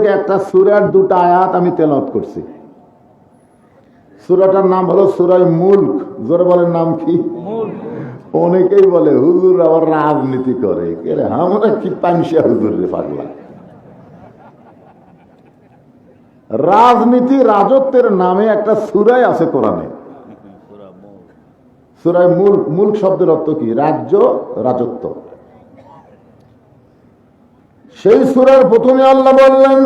থেকে একটা সূরার দুটো আয়াত আমি তেলাওয়াত করছি। সূরাটার নাম হলো সূরা মুলক। জোরে বলেন, নাম কি? অনেকেই বলে হুজুর আবার রাজনীতি করে। আমরা কি পানসিয়া হুজুর রে পাগলা। রাজনীতি রাজত্বের নামে একটা সূরাই আছে কোরআনে, সূরা মুলক। মুলক শব্দের অর্থ কি? রাজ্য, রাজত্ব। সেই সূরার প্রথমে আল্লাহ বললেন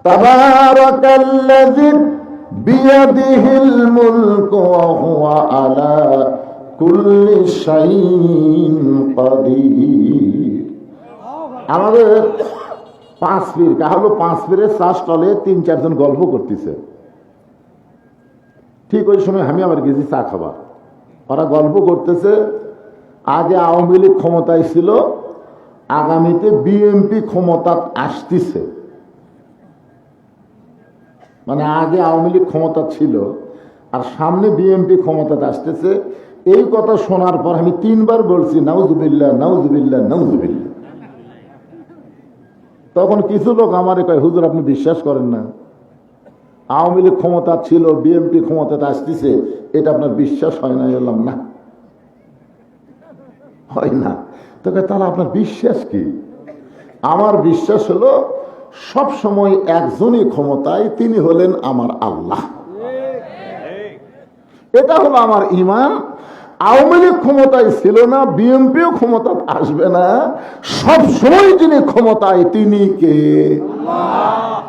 তাবারাকাল্লাযী বিয়াদিহিল মুলকু ওয়া হুয়া আলা কুল্লি শাইইন কাদির। আমাদের পাঁচ পীর, হলো পাঁচ পীরের চা স্টলে ৩-৪ জন গল্প করতেছে। ঠিক ওই সময় আমি আবার গেছি চা খাবার। ওরা গল্প করতেছে আগে আওয়ামী লীগ ক্ষমতায় ছিল, আগামীতে বিএনপি ক্ষমতা আসতেছে। মানে আগে আওয়ামী লীগ ক্ষমতা ছিল আর সামনে বিএনপি ক্ষমতাতে আসতেছে। এই কথা শোনার পর আমি 3 বার বলছি নাউজুবিল্লাহ, নাউজুবিল্লাহ, নাউজুবিল্লাহ। তখন কিছু লোক আমারে কয় হুজুর আপনি বিশ্বাস করেন না? আওয়ামী লীগ ক্ষমতা ছিল, বিএনপি ক্ষমতাতে আসতেছে, এটা আপনার বিশ্বাস হয় না? বললাম না, হয় না। তোকে তাহলে আপনার বিশ্বাস কি? আমার বিশ্বাস হলো সব সময় একজনই ক্ষমতায়, তিনি হলেন আমার আল্লাহ। এটা হলো আমার ঈমান। আওয়ামী লীগ ক্ষমতায় ছিল না, বিএনপিও ক্ষমতা আসবে না, সব সময় যিনি ক্ষমতায় তিনি কে?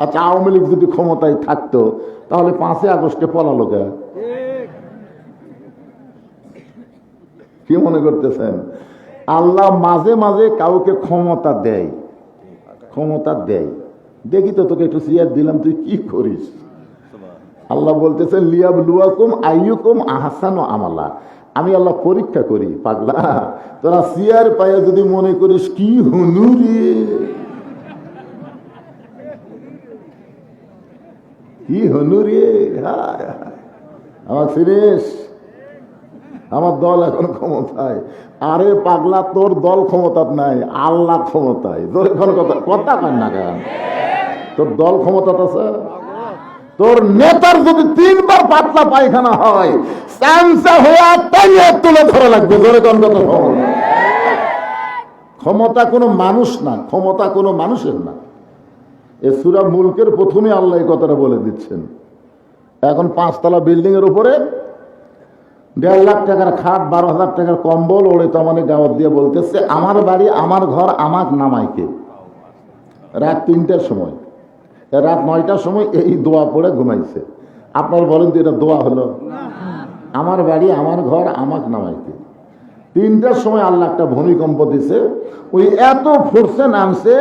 আচ্ছা, আওয়ামী লীগ যদি ক্ষমতায় থাকতো তাহলে 5ই আগস্টে পলালো কে? কি মনে করতেছেন? আল্লাহ মাঝে মাঝে কাউকে ক্ষমতা দেয়, ক্ষমতা দেয়। দেখি তো তোকে একটু সিয়ার দিলাম, তুই কি করিস? আল্লাহ বলতেছেন লিয়াবলুয়াকুম আইয়ুকুম আহসানু আমালা। আমি আল্লাহ পরীক্ষা করি। পাগলা, তোরা সিয়ার পায়ে যদি মনে করিস কি হুনুরে, কি হুনুরে, আমার ফিরেস, আমার দল এখন ক্ষমতায়। আরে পাগলা, তোর দল ক্ষমতার নাই, আল্লাহ ক্ষমতায়। তোর এখন কথা কয় না কেন? তোর দল ক্ষমতা আছে। তোর নেতার যদি 3 বার পাতলা পায়খানা হয়, তুলে ধরা লাগবে। ক্ষমতা কোনো মানুষ না, ক্ষমতা কোনো মানুষের না। এ সূরা মুলকের প্রথমে আল্লাহ এই কথাটা বলে দিচ্ছেন। এখন 5 তলা বিল্ডিং এর উপরে 1.5 লাখ টাকার খাট, 12,000 টাকার কম্বল ওড়ে তামানে দাওয়াত দিয়ে বলতেছে আমার বাড়ি, আমার ঘর, আমাক নামাইকে। রাত 3টার সময়, রাত 9টার সময় এই দোয়া পড়ে ঘুমাইছে। আপনার বলেন তো এটা দোয়া হলো? আমার বাড়ি, আমার ঘর, আমাক নামাইকে। 3টার সময় আল্লাহ একটা ভূমিকম্প দিছে। ওই এত ফোর্সে নামছে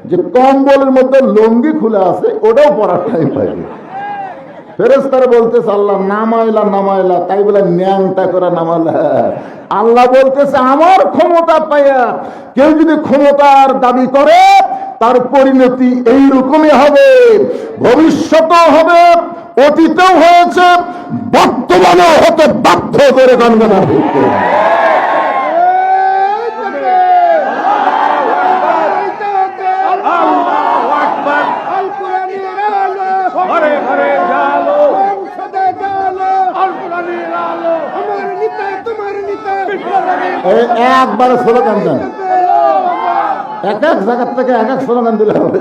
যে কম্বলের মধ্যে লুঙ্গি খুলে আছে, ওটাও পরার টাইম পাইবে। ফেরেশতারা বলতেছে আল্লাহ নামাইলা, নামাইলা, তাই বলে ন্যাংটা করে নামালা। আল্লাহ বলতেছে আমার ক্ষমতা পাইয়া কেউ যদি ক্ষমতার দাবি করে তার পরিণতি এইরকমই হবে, ভবিষ্যতেও হবে, অতীতেও হয়েছে, বর্তমানেও হতে বাধ্য করে গণনা করতে। একবারে স্লোগান দেন, এক এক জায়গার থেকে এক এক স্লোগান দিলে হবে।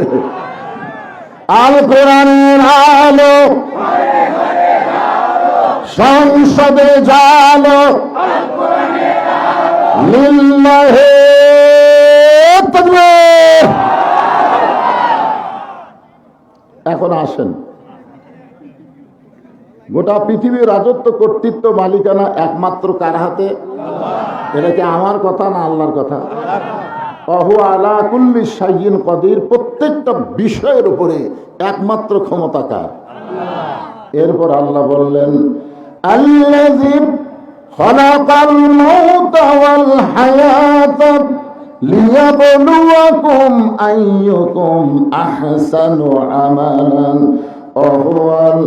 আল কোরআনের আলো সংসদে জালো, লিল্লাহে তাকবীর। এখন আসেন, গোটা পৃথিবীর রাজত্ব, কর্তৃত্ব, মালিকানা একমাত্র কার হাতে? এটা কি আমার কথা না আল্লাহর কথা? ওহু আলা কুল্লি শাইইন কাদির। প্রত্যেকটা বিষয়ের উপরে একমাত্র ক্ষমতা কার? এরপর আল্লাহ বললেন আল্লাযী খালাকাল মাউতা ওয়াল হায়াতা লিয়াবলুয়াকুম আইয়ুকুম আহসানু আমালান ওয়া হুয়াল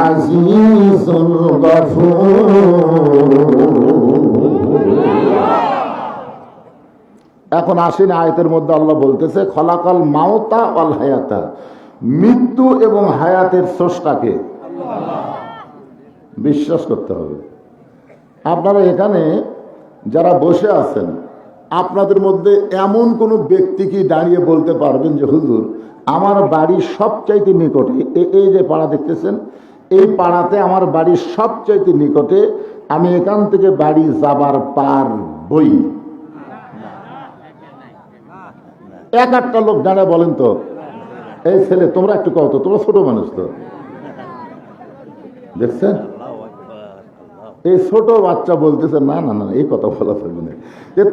আজিজুল গফুর। এখন আসেন, আয়াতের মধ্যে আল্লাহ বলতেছে খলাকাল মাউতা ওয়াল হায়াতা, মৃত্যু এবং হায়াতের স্রষ্টাকে বিশ্বাস করতে হবে। আপনারা এখানে যারা বসে আছেন, আপনাদের মধ্যে এমন কোনো ব্যক্তি কি দাঁড়িয়ে বলতে পারবেন যে হুজুর আমার বাড়ির সবচাইতে নিকটে, এই যে পাড়া দেখতেছেন, এই পাড়াতে আমার বাড়ির সবচাইতে নিকটে, আমি এখান থেকে বাড়ি যাবার পারবই? এক একটা লোক দাঁড়িয়ে বলেন তো। এই ছেলে তোমরা একটু কও তো, তোমরা ছোট মানুষ তো, দেখছেন? এই ছোট বাচ্চা বলতেছে না না না, এই কথা বলা থাকবে না।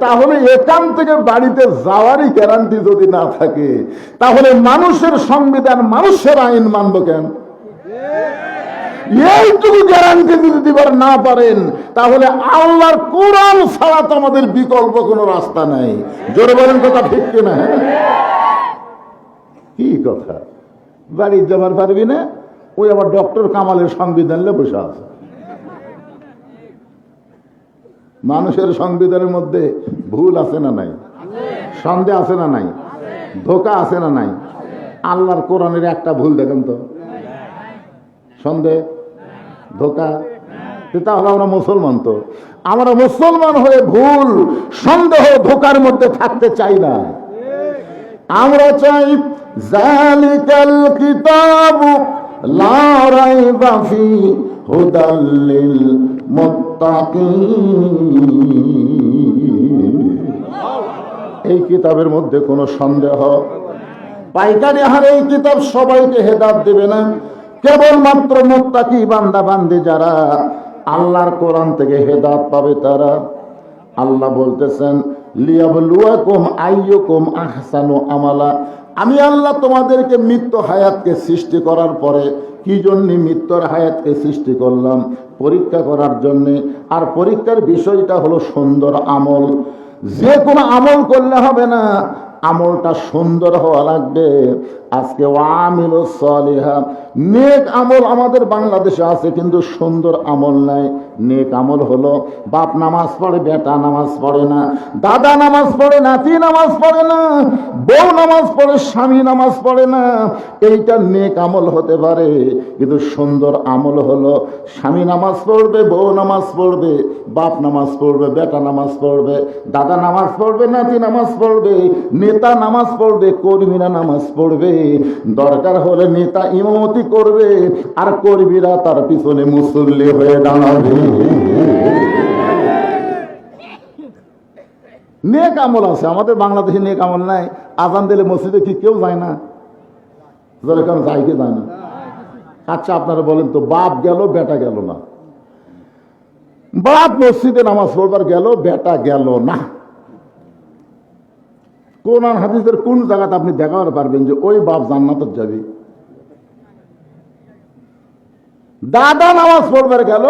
তাহলে এখান থেকে বাড়িতে যাওয়ারই গ্যারান্টি যদি না থাকে, তাহলে মানুষের সংবিধান, মানুষের আইন মানব কেন? এইটুকু গ্যারান্টি যদি দিবার না পারেন, তাহলে আল্লাহর কোরআন ছাড়া তো আমাদের বিকল্প কোনো রাস্তা নাই। জোরে বলেন কথা ঠিক কিনা? কি কথা, বাড়ি যাবার পারবি না? ওই আবার ডক্টর কামালের সংবিধান বসে আছে। মানুষের সংবিধানের মধ্যে ভুল আছে না নাই? সন্দেহ আছে না নাই? ধোঁকা আছে না নাই? আল্লাহর কোরআনের একটা ভুল দেখেন তো, সন্দেহ, ধোঁকা। তাহলে আমরা মুসলমান, তো আমরা মুসলমান হয়ে ভুল, সন্দেহ, ধোঁকার মধ্যে থাকতে চাই না। আমরা চাই যালিকাল কিতাবু লা রাইবা ফিহি হুদাল লিল মুত্তাকিন। এই কিতাবের মধ্যে কোনো সন্দেহ, পাইকারি হারে এই কিতাব সবাইকে হেদায়েত দেবে না। কেবলমাত্র মুত্তাকি বান্দা বান্দি যারা আল্লাহর কোরআন থেকে হেদায়েত পাবে তারা। আল্লাহ বলতেছেন লিয়াবলুয়াকুম আইয়ুকুম আহসানু আমালা। আমি আল্লাহ তোমাদেরকে মৃত্যু হায়াতকে সৃষ্টি করার পরে কি জন্য মৃত্যুর হায়াতকে সৃষ্টি করলাম? পরীক্ষা করার জন্যে। আর পরীক্ষার বিষয়টা হলো সুন্দর আমল। যে কোনো আমল করলে হবে না, আমলটা সুন্দর হওয়া লাগবে। আজকে ওয়ামিলুস সালিহাত, নেক আমল আমাদের বাংলাদেশে আছে, কিন্তু সুন্দর আমল নাই। নেক আমল হলো বাপ নামাজ পড়ে, বেটা নামাজ পড়ে না, দাদা নামাজ পড়ে, নাতি নামাজ পড়ে না, বউ নামাজ পড়ে, স্বামী নামাজ পড়ে না। এইটা নেক আমল হতে পারে, কিন্তু সুন্দর আমল হলো স্বামী নামাজ পড়বে, বউ নামাজ পড়বে, বাপ নামাজ পড়বে, বেটা নামাজ পড়বে, দাদা নামাজ পড়বে, নাতি নামাজ পড়বে, নেতা নামাজ পড়বে, কর্মীরা নামাজ পড়বে। দরকার হলে নেতা ইমামতি করবে, আর কর্মীরা তার পিছনে মুসল্লি হয়ে দাঁড়াবে। নেক আমল আছে আমাদের বাংলাদেশে, নেক আমল নাই। আজান দিলে মসজিদে কি কেউ যায় না? যেরকম যায় কি যায় না? আচ্ছা আপনারা বলেন তো, বাপ গেল বেটা গেল না, বাপ মসজিদে নামাজ পড়বার গেল, বেটা গেল না। কোরআন হাদিসের কোন জায়গাতে আপনি দেখাতে পারবেন যে ওই বাপ জান্নাতে যাবে? দাদা নামাজ পড়বার গেল,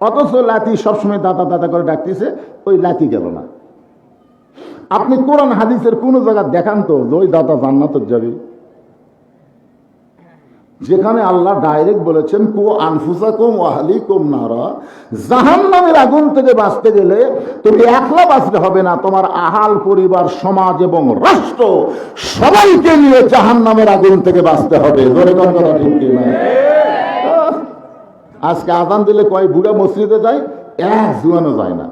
অথচ লাঠি সবসময় দাদা দাদা করে ডাকতেছে, ওই লাঠি গেল না। আপনি কোরআন হাদিসের কোন জায়গা দেখান তো যে ওই দাদা জান্নাতে যাবে? যেখানে আল্লাহ ডাইরেক্ট বলেছেন কু আনফুসাকুম ওয়া আহলিকুম নারা, জাহান্নামের আগুন থেকে বাঁচতে গেলে তুমি একলা বাঁচতে হবে না, তোমার আহাল, পরিবার, সমাজ এবং রাষ্ট্র সবাইকে নিয়ে জাহান্নামের আগুন থেকে বাঁচতে হবে। জোরে কথা ঠিক কিনা? আজকে আজান দিলে কয় বুড়া মসজিদে যায়, এক জুয়ানো যায় না,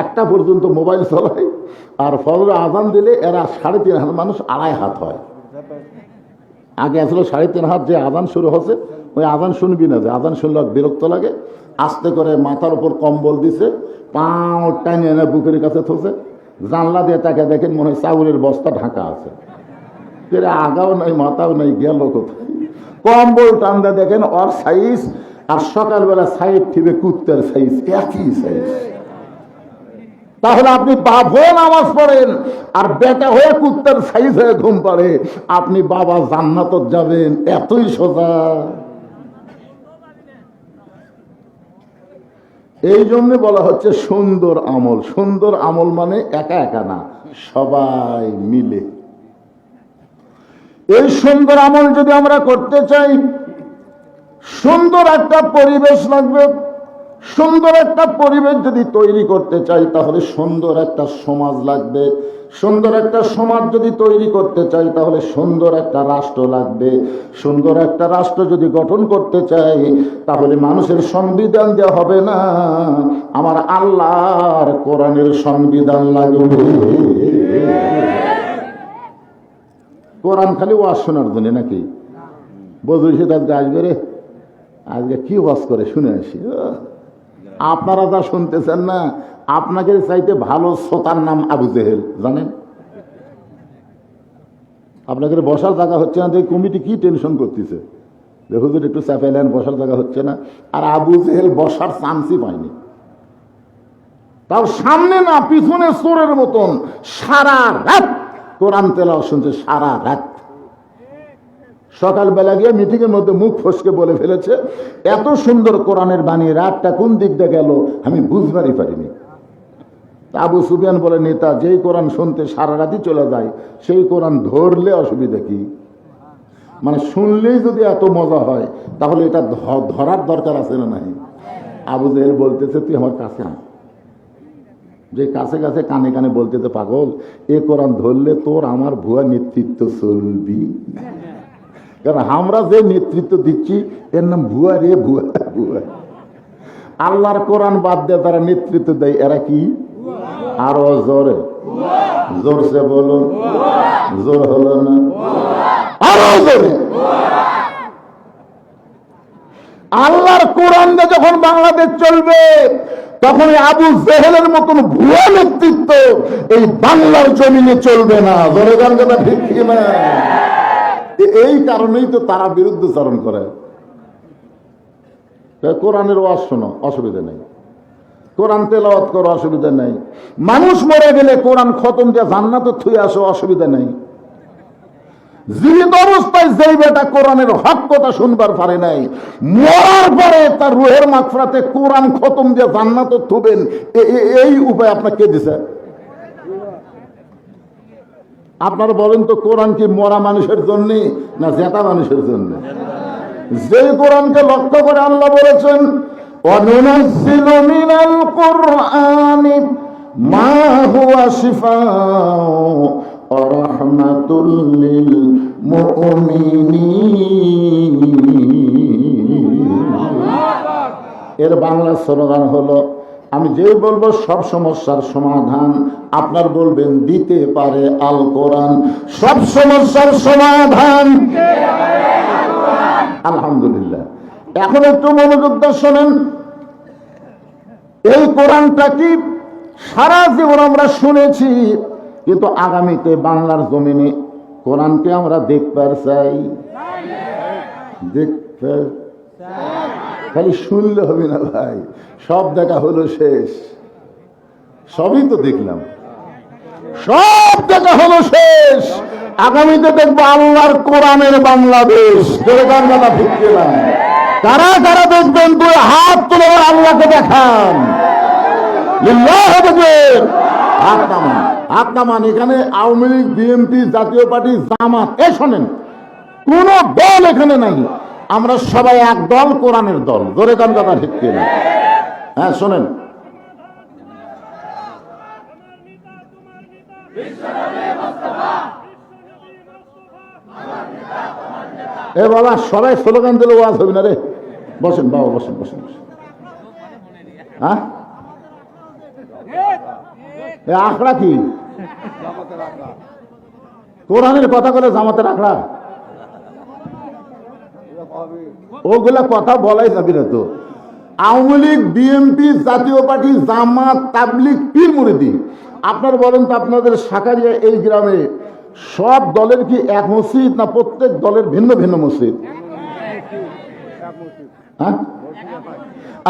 একটা পর্যন্ত মোবাইল চালায়। আর ফজরে আজান দিলে এরা 3.5 হাত মানুষ 2.5 হাত হয়। আগে আসলে 3.5 হাত যে আজান শুরু হচ্ছে, ওই আজান শুনবি না, যে আজান শুনলে বিরক্ত লাগে। আস্তে করে মাথার উপর কম্বল দিছে, পাও টাইনে এনে বুকের কাছে থছে, জানলা দিয়ে তাকে দেখেন মনে হয় চাউলের বস্তা ঢাকা আছে। আগাও নাই মাথাও নাই, গেল কোথায়? কম্বল টান্দা দেখেন ওর সাইজ আর সকালবেলা সাইড ঠিবে কুত্তার সাইজ, একই সাইজ। তাহলে আপনি বাপ হয়ে নামাজ পড়েন আর বেটা হয়ে কুত্তার সাইজ হয়ে ঘুম পাড়ে, আপনি বাবা জান্নাত যাবেন, এতই সোজা। এই জন্য বলা হচ্ছে সুন্দর আমল। সুন্দর আমল মানে একা একা না, সবাই মিলে। এই সুন্দর আমল যদি আমরা করতে চাই, সুন্দর একটা পরিবেশ লাগবে, সুন্দর একটা পরিবেশ যদি তৈরি করতে চাই তাহলে সুন্দর একটা সমাজ লাগবে। সুন্দর একটা সমাজ যদি তৈরি করতে চাই তাহলে সুন্দর একটা রাষ্ট্র লাগবে। সুন্দর একটা রাষ্ট্র যদি গঠন করতে চাই তাহলে মানুষের সংবিধান দেওয়া হবে না, আমার আল্লাহর কোরআনের সংবিধান লাগবে। কোরআন খালি ওয়াজ শোনার জন্য নাকি? বলছি আজকে আসবে রে, আজকে কি ওয়াজ করে শুনে আসি। আপনারা যা শুনতেছেন না, আপনাকে চাইতে ভালো শ্রোতার নাম আবু জেহেল, জানেন? আপনাদের বসার জায়গা হচ্ছে না, এই কমিটি কি টেনশন করতেছে, দেখো যে একটু চাপাইলেন, বসার জায়গা হচ্ছে না। আর আবু জেহেল বসার চান্সই পায়নি। তাও সামনে না পিছনে চোরের মতন সারা রাত কোরআন তেলাওয়াত শুনছে, সারা রাত। সকালবেলা গিয়ে মিটিং এর মধ্যে মুখ ফসকে বলে ফেলেছে, এত সুন্দর কোরআনের বাণী, রাতটা কোন দিক দিয়ে গেল আমি বুঝবারই পারিনি। আবু সুফিয়ান বলে, নেতা যেই কোরআন শুনতে সারা রাতই চলে যায় সেই কোরআন ধরলে অসুবিধা কি? মানে শুনলেই যদি এত মজা হয় তাহলে এটা ধরার দরকার আছে না নাই? আবু জেহেল বলতেছে, তুই আমার কাছে আয়। যে কাছে কাছে কানে কানে বলতেছে, পাগল, এ কোরআন ধরলে তোর আমার ভুয়া নেতৃত্ব চলবি। কারণ আমরা যে নেতৃত্ব দিচ্ছি এর নাম ভুয়া রে, ভুয়া ভুয়া। আল্লাহর কোরআন বাদ দিয়ে তারা নেতৃত্ব দেয়, এরা কি? আরো জোরে, জোরসে বলুন, জোর হলো না, আরো জোরে। আল্লাহর কোরআন দিয়ে যখন বাংলাদেশ চলবে তখন আবু জেহেলের মতন ভুয়া নেতৃত্ব এই বাংলার জমিনে চলবে না। জোরে গান কথা ঠিক না? এই কারণেই তো তারা বিরুদ্ধচারণ করে। কোরআনের ওয়াজ শোনো, অসুবিধা নেই। কোরআন তেলাওয়াত করো, অসুবিধা নেই। মানুষ মরে গেলে কোরআন খতম দিয়ে জান্নাতে থুয়ে আসো, অসুবিধা নেই। জীবিত অবস্থায় যেই বেটা কোরআনের হক কথা শুনবার পারে নাই, মরার পরে তার রুহের মাগফিরাতে কোরআন খতম দিয়ে জান্নাতে থুবেন, এই উপায় আপনাকে কে দিছে? আপনারা বলেন তো, কোরআন কি মরা মানুষের জন্য না জেতা মানুষের জন্য? যে কোরআনকে লক্ষ্য করে আল্লাহ বলেছেন, ওয়ানুনাজ্জিলু মিনাল কুরআনি মা হুয়া শিফাউ ওয়া রাহমাতুল লিল মুমিনিন। এর বাংলা স্লোগান হলো, আমি যে বলবো সব সমস্যার সমাধান, আপনার বলবেন দিতে পারে আল কোরআন সব সমস্যার সমাধান। আলহামদুলিল্লাহ। এখন একটু মনোযোগ দিয়ে শোনেন, এই কোরআনটা কি সারা জীবন আমরা শুনেছি, কিন্তু আগামীতে বাংলার জমিনে কোরআনকে আমরা দেখতে চাই। দেখতে খালি শুনলে হবে না ভাই, সব দেখা হলো শেষ। সবই তো দেখলাম, সব দেখা হলো শেষ। আগামীতে দেখবো আল্লাহর কোরআনের বাংলাদেশ। কারা কারা দেখবেন? তুই হাত তুলে আল্লাহকে দেখান, হাত নামান, হাত নামান। এখানে আওয়ামী লীগ, বিএনপি, জাতীয় পার্টি, জামাত, এ শোনেন, কোন দল এখানে নাই। আমরা সবাই এক দল, কোরআনের দল। জোরে গান কথা ঠিক কিনা? হ্যাঁ শোনেন, এ বাবা সবাই স্লোগান দিলে ওয়াজ হবে না রে। বসেন বাবা, বসেন বসেন বসেন। হ্যাঁ আখড়া কি? কোরআনের কথা বলে জামাতের আখড়া? ওগুলা কথা বলাই যাবি না তো। আওয়ামী লীগ, বিএনপি, জাতীয় পার্টি, জামাত, তাবলিগ, পীর মুরিদি, আপনার বলেন তো আপনাদের সাকারিয়া এই গ্রামে সব দলের কি এক মসজিদ, না প্রত্যেক দলের ভিন্ন ভিন্ন মসজিদ? হ্যাঁ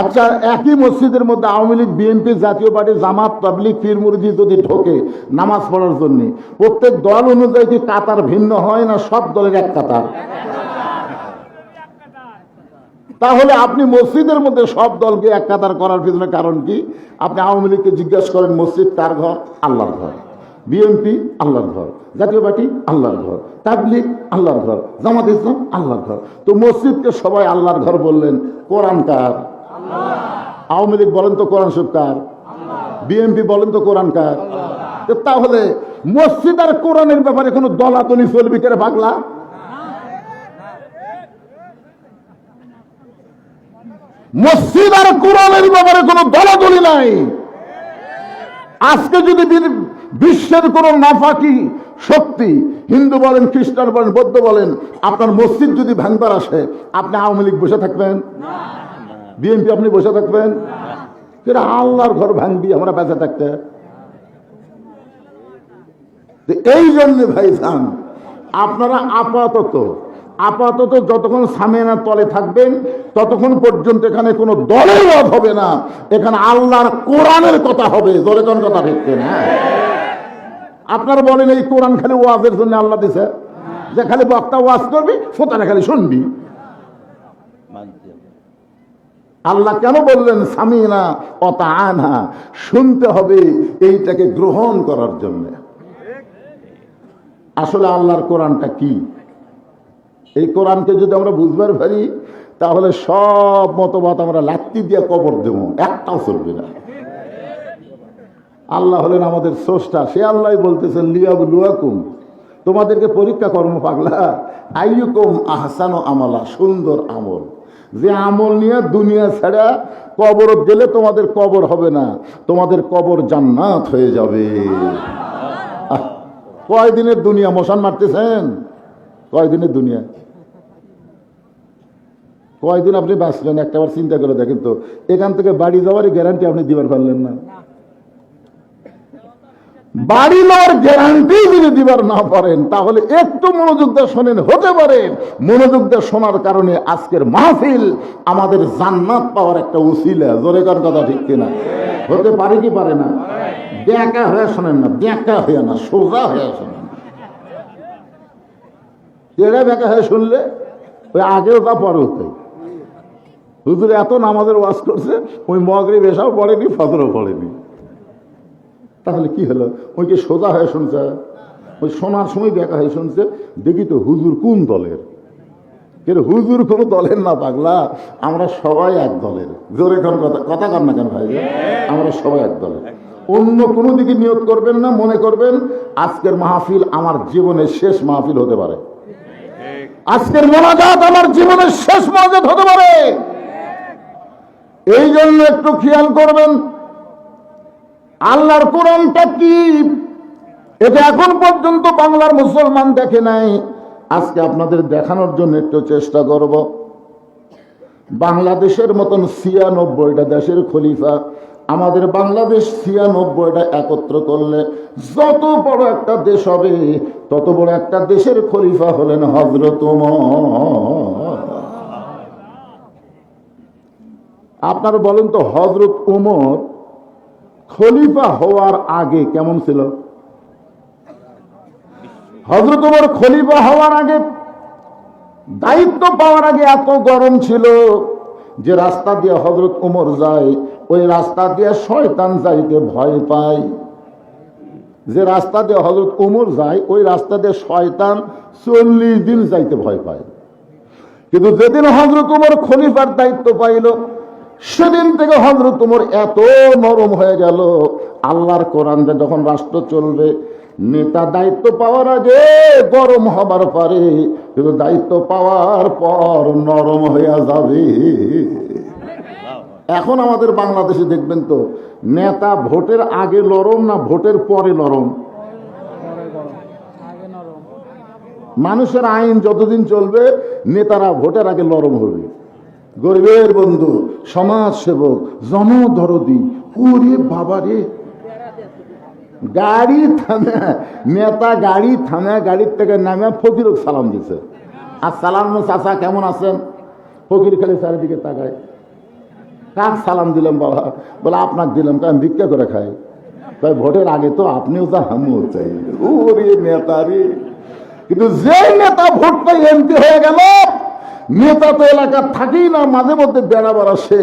আচ্ছা, একই মসজিদের মধ্যে আওয়ামী লীগ, বিএনপি, জাতীয় পার্টি, জামাত, তাবলিগ, পীর মুরিদি যদি ঢোকে নামাজ পড়ার জন্য, প্রত্যেক দল অনুযায়ী কি কাতার ভিন্ন হয়, না সব দলের এক কাতার? তাহলে আপনি মসজিদের মধ্যে সব দলকে এক কাতার করার পিছনে কারণ কি? আপনি আওয়ামী লীগকে জিজ্ঞাসা করেন, মসজিদ কার ঘর? আল্লাহর ঘর। বিএনপি আল্লাহর ঘর, জাতীয় পার্টি আল্লাহর ঘর, তাবলিগ আল্লাহর ঘর, জামাত ইসলাম আল্লাহর ঘর। তো মসজিদকে সবাই আল্লাহর ঘর বললেন, কোরআন কার? আওয়ামী লীগ বলেন তো কোরআন শরীফ কার? বিএনপি বলেন তো কোরআন কার? তাহলে মসজিদ আর কোরআনের ব্যাপারে কোনো দলাদলি চলবি করে পাগলা? মসজিদ আর কোরআনের ব্যাপারে কোনো দলাদলি নাই। আজকে যদি বিশ্বের কোন নাফাকি শক্তি, হিন্দু বলেন, খ্রিস্টান বলেন, বৌদ্ধ বলেন, আপনার মসজিদ যদি ভাঙবার আসে, আপনি আওয়ামী লীগ বসে থাকবেন? বিএনপি আপনি বসে থাকবেন? আল্লাহর ঘর ভাঙবি আমরা বেঁচে থাকতে? এই জন্য ভাইজান, আপনারা আপাতত যতক্ষণ সামিয়ানার তলে থাকবেন ততক্ষণ পর্যন্ত এখানে কোনো দলের ওয়াজ হবে না, এখানে আল্লাহর কোরআনের কথা হবে। জোরে কোন কথা ঠিক না? আপনারা বলেন এই কোরআন খালি ওয়াজের জন্য আল্লাহ দিছে, যে খালি বক্তা ওয়াজ করবি, শ্রোতারা খালি শুনবি। আল্লাহ কেন বললেন সামিনা অতাআনা? শুনতে হবে, এইটাকে গ্রহণ করার জন্য। আসলে আল্লাহর কোরআনটা কি? এই কোরআনকে যদি আমরা বুঝবার পারি তাহলে সব মতবাদ আমরা লাত্তি দিয়ে কবর দেব, একটাও চলবে না। আল্লাহ হলেন আমাদের স্রষ্টা, সে আল্লাহ বলতেছেন লিয়াবলুয়াকুম, তোমাদেরকে পরীক্ষা কর্ম পাগলা, আইয়ুকুম আহসানু আমালা, সুন্দর আমল। যে আমল নিয়ে দুনিয়া ছাড়া কবর গেলে তোমাদের কবর হবে না, তোমাদের কবর জান্নাত হয়ে যাবে। কয়দিনের দুনিয়া মশান মারতেছেন? কয়দিনের দুনিয়া? কয়দিন আপনি বাঁচলেন একটাবার চিন্তা করে দেখেন তো। এখান থেকে বাড়ি যাওয়ারই গ্যারান্টি আপনি দিবার পারলেন না। বাড়ি যাওয়ার গ্যারান্টি যদি দিবার না পারেন তাহলে একটু মনোযোগ দিয়ে শোনেন, হতে পারে মনোযোগ দিয়ে শোনার কারণে আজকের মাহফিল আমাদের জান্নাত পাওয়ার একটা উসিলা। জোরে কার কথা ঠিক কিনা? হতে পারে কি পারে না? ব্যাকা হয়ে শোনেন না, ব্যাকা হয়ে না, সোজা হয়ে শোনেন। তেড়ে ব্যাকা হয়ে শুনলে ওই আগেও তা পরেও তাই। হুজুর এত নামাজের ওয়াজ করছে, ওই মাগরিব এসাও পড়েনি, ফজরও পড়েনি, তাহলে কি হলো? ওই যে সোজা হয়ে শুনছে, ওই শোনার সময় ব্যাকা হয়ে শুনছে। দেখি তো হুজুর কোন দলের? কিন্তু হুজুর কোন দলের না পাগলা, আমরা সবাই এক দলের। জোরে কোন কথা কর না কেন ভাই? আমরা সবাই এক দলের। অন্য কোনো দিকে নিয়ত করবেন না, মনে করবেন আজকের মাহফিল আমার জীবনের শেষ মাহফিল হতে পারে, আজকের মোনাজাত আমার জীবনের শেষ মোনাজাত হতে পারে। এই জন্য একটু খেয়াল করবেন আল্লাহর কোরআনটা কি। এটা এখন পর্যন্ত বাংলার মুসলমান দেখে নাই, আজকে আপনাদের দেখানোর জন্য একটু চেষ্টা করব। বাংলাদেশের মতন ৯৬টা দেশের খলিফা, আমাদের বাংলাদেশ ৯৬টা একত্র করলে যত বড় একটা দেশ হবে, তত বড় একটা দেশের খলিফা হলেন হযরত ওমর। আপনারা বলেন তো, হযরত ওমর খলিফা হওয়ার আগে কেমন ছিল? হযরত ওমর খলিফা হওয়ার আগে, দায়িত্ব পাওয়ার আগে এত গরম ছিল যে রাস্তা দিয়ে হযরত ওমর যায়, ওই রাস্তা দিয়ে শয়তান যাইতে ভয় পায়। যে রাস্তা দিয়ে হযরত ওমর যায়, ওই রাস্তা দিয়ে শয়তান ৪০ দিন যাইতে ভয় পায়। কিন্তু যেদিন হযরত ওমর খলিফার দায়িত্ব পাইল, সেদিন থেকে হযরত ওমর এত নরম হয়ে গেল। আল্লাহর কোরআন যখন রাষ্ট্র চলবে, নেতা দায়িত্ব পাওয়ার আগে গরম হবার পারে, কিন্তু দায়িত্ব পাওয়ার পর নরম হয়ে যাবে। এখন আমাদের বাংলাদেশে দেখবেন তো, নেতা ভোটের আগে নরম না ভোটের পরে নরম? মানুষের আইন যতদিন চলবে, নেতারা ভোটের আগে নরম হবে। গরিবের বন্ধু, সমাজ সেবক, জনদরদি, ওরে বাবারে, গাড়ি থামে, নেতা গাড়ি থামে, গাড়ির থেকে নামে ফকিরক সালাম দিছে। আর সালাম, চাচা কেমন আছেন? ফকির খালি চারিদিকে তাকায়, কাক সালাম দিলাম বাবা? বলে আপনার দিলাম, কারণ ভিক্ষা করে খাই। তাই ভোটের আগে তো আপনিও যা আমিও চাই। ওরে নেতা রে! কিন্তু যে নেতা ভোট পাই এমপি হয়ে গেল, নেতা তো এলাকা থাকেই না, মাঝে মধ্যে বেড়াবার আসে,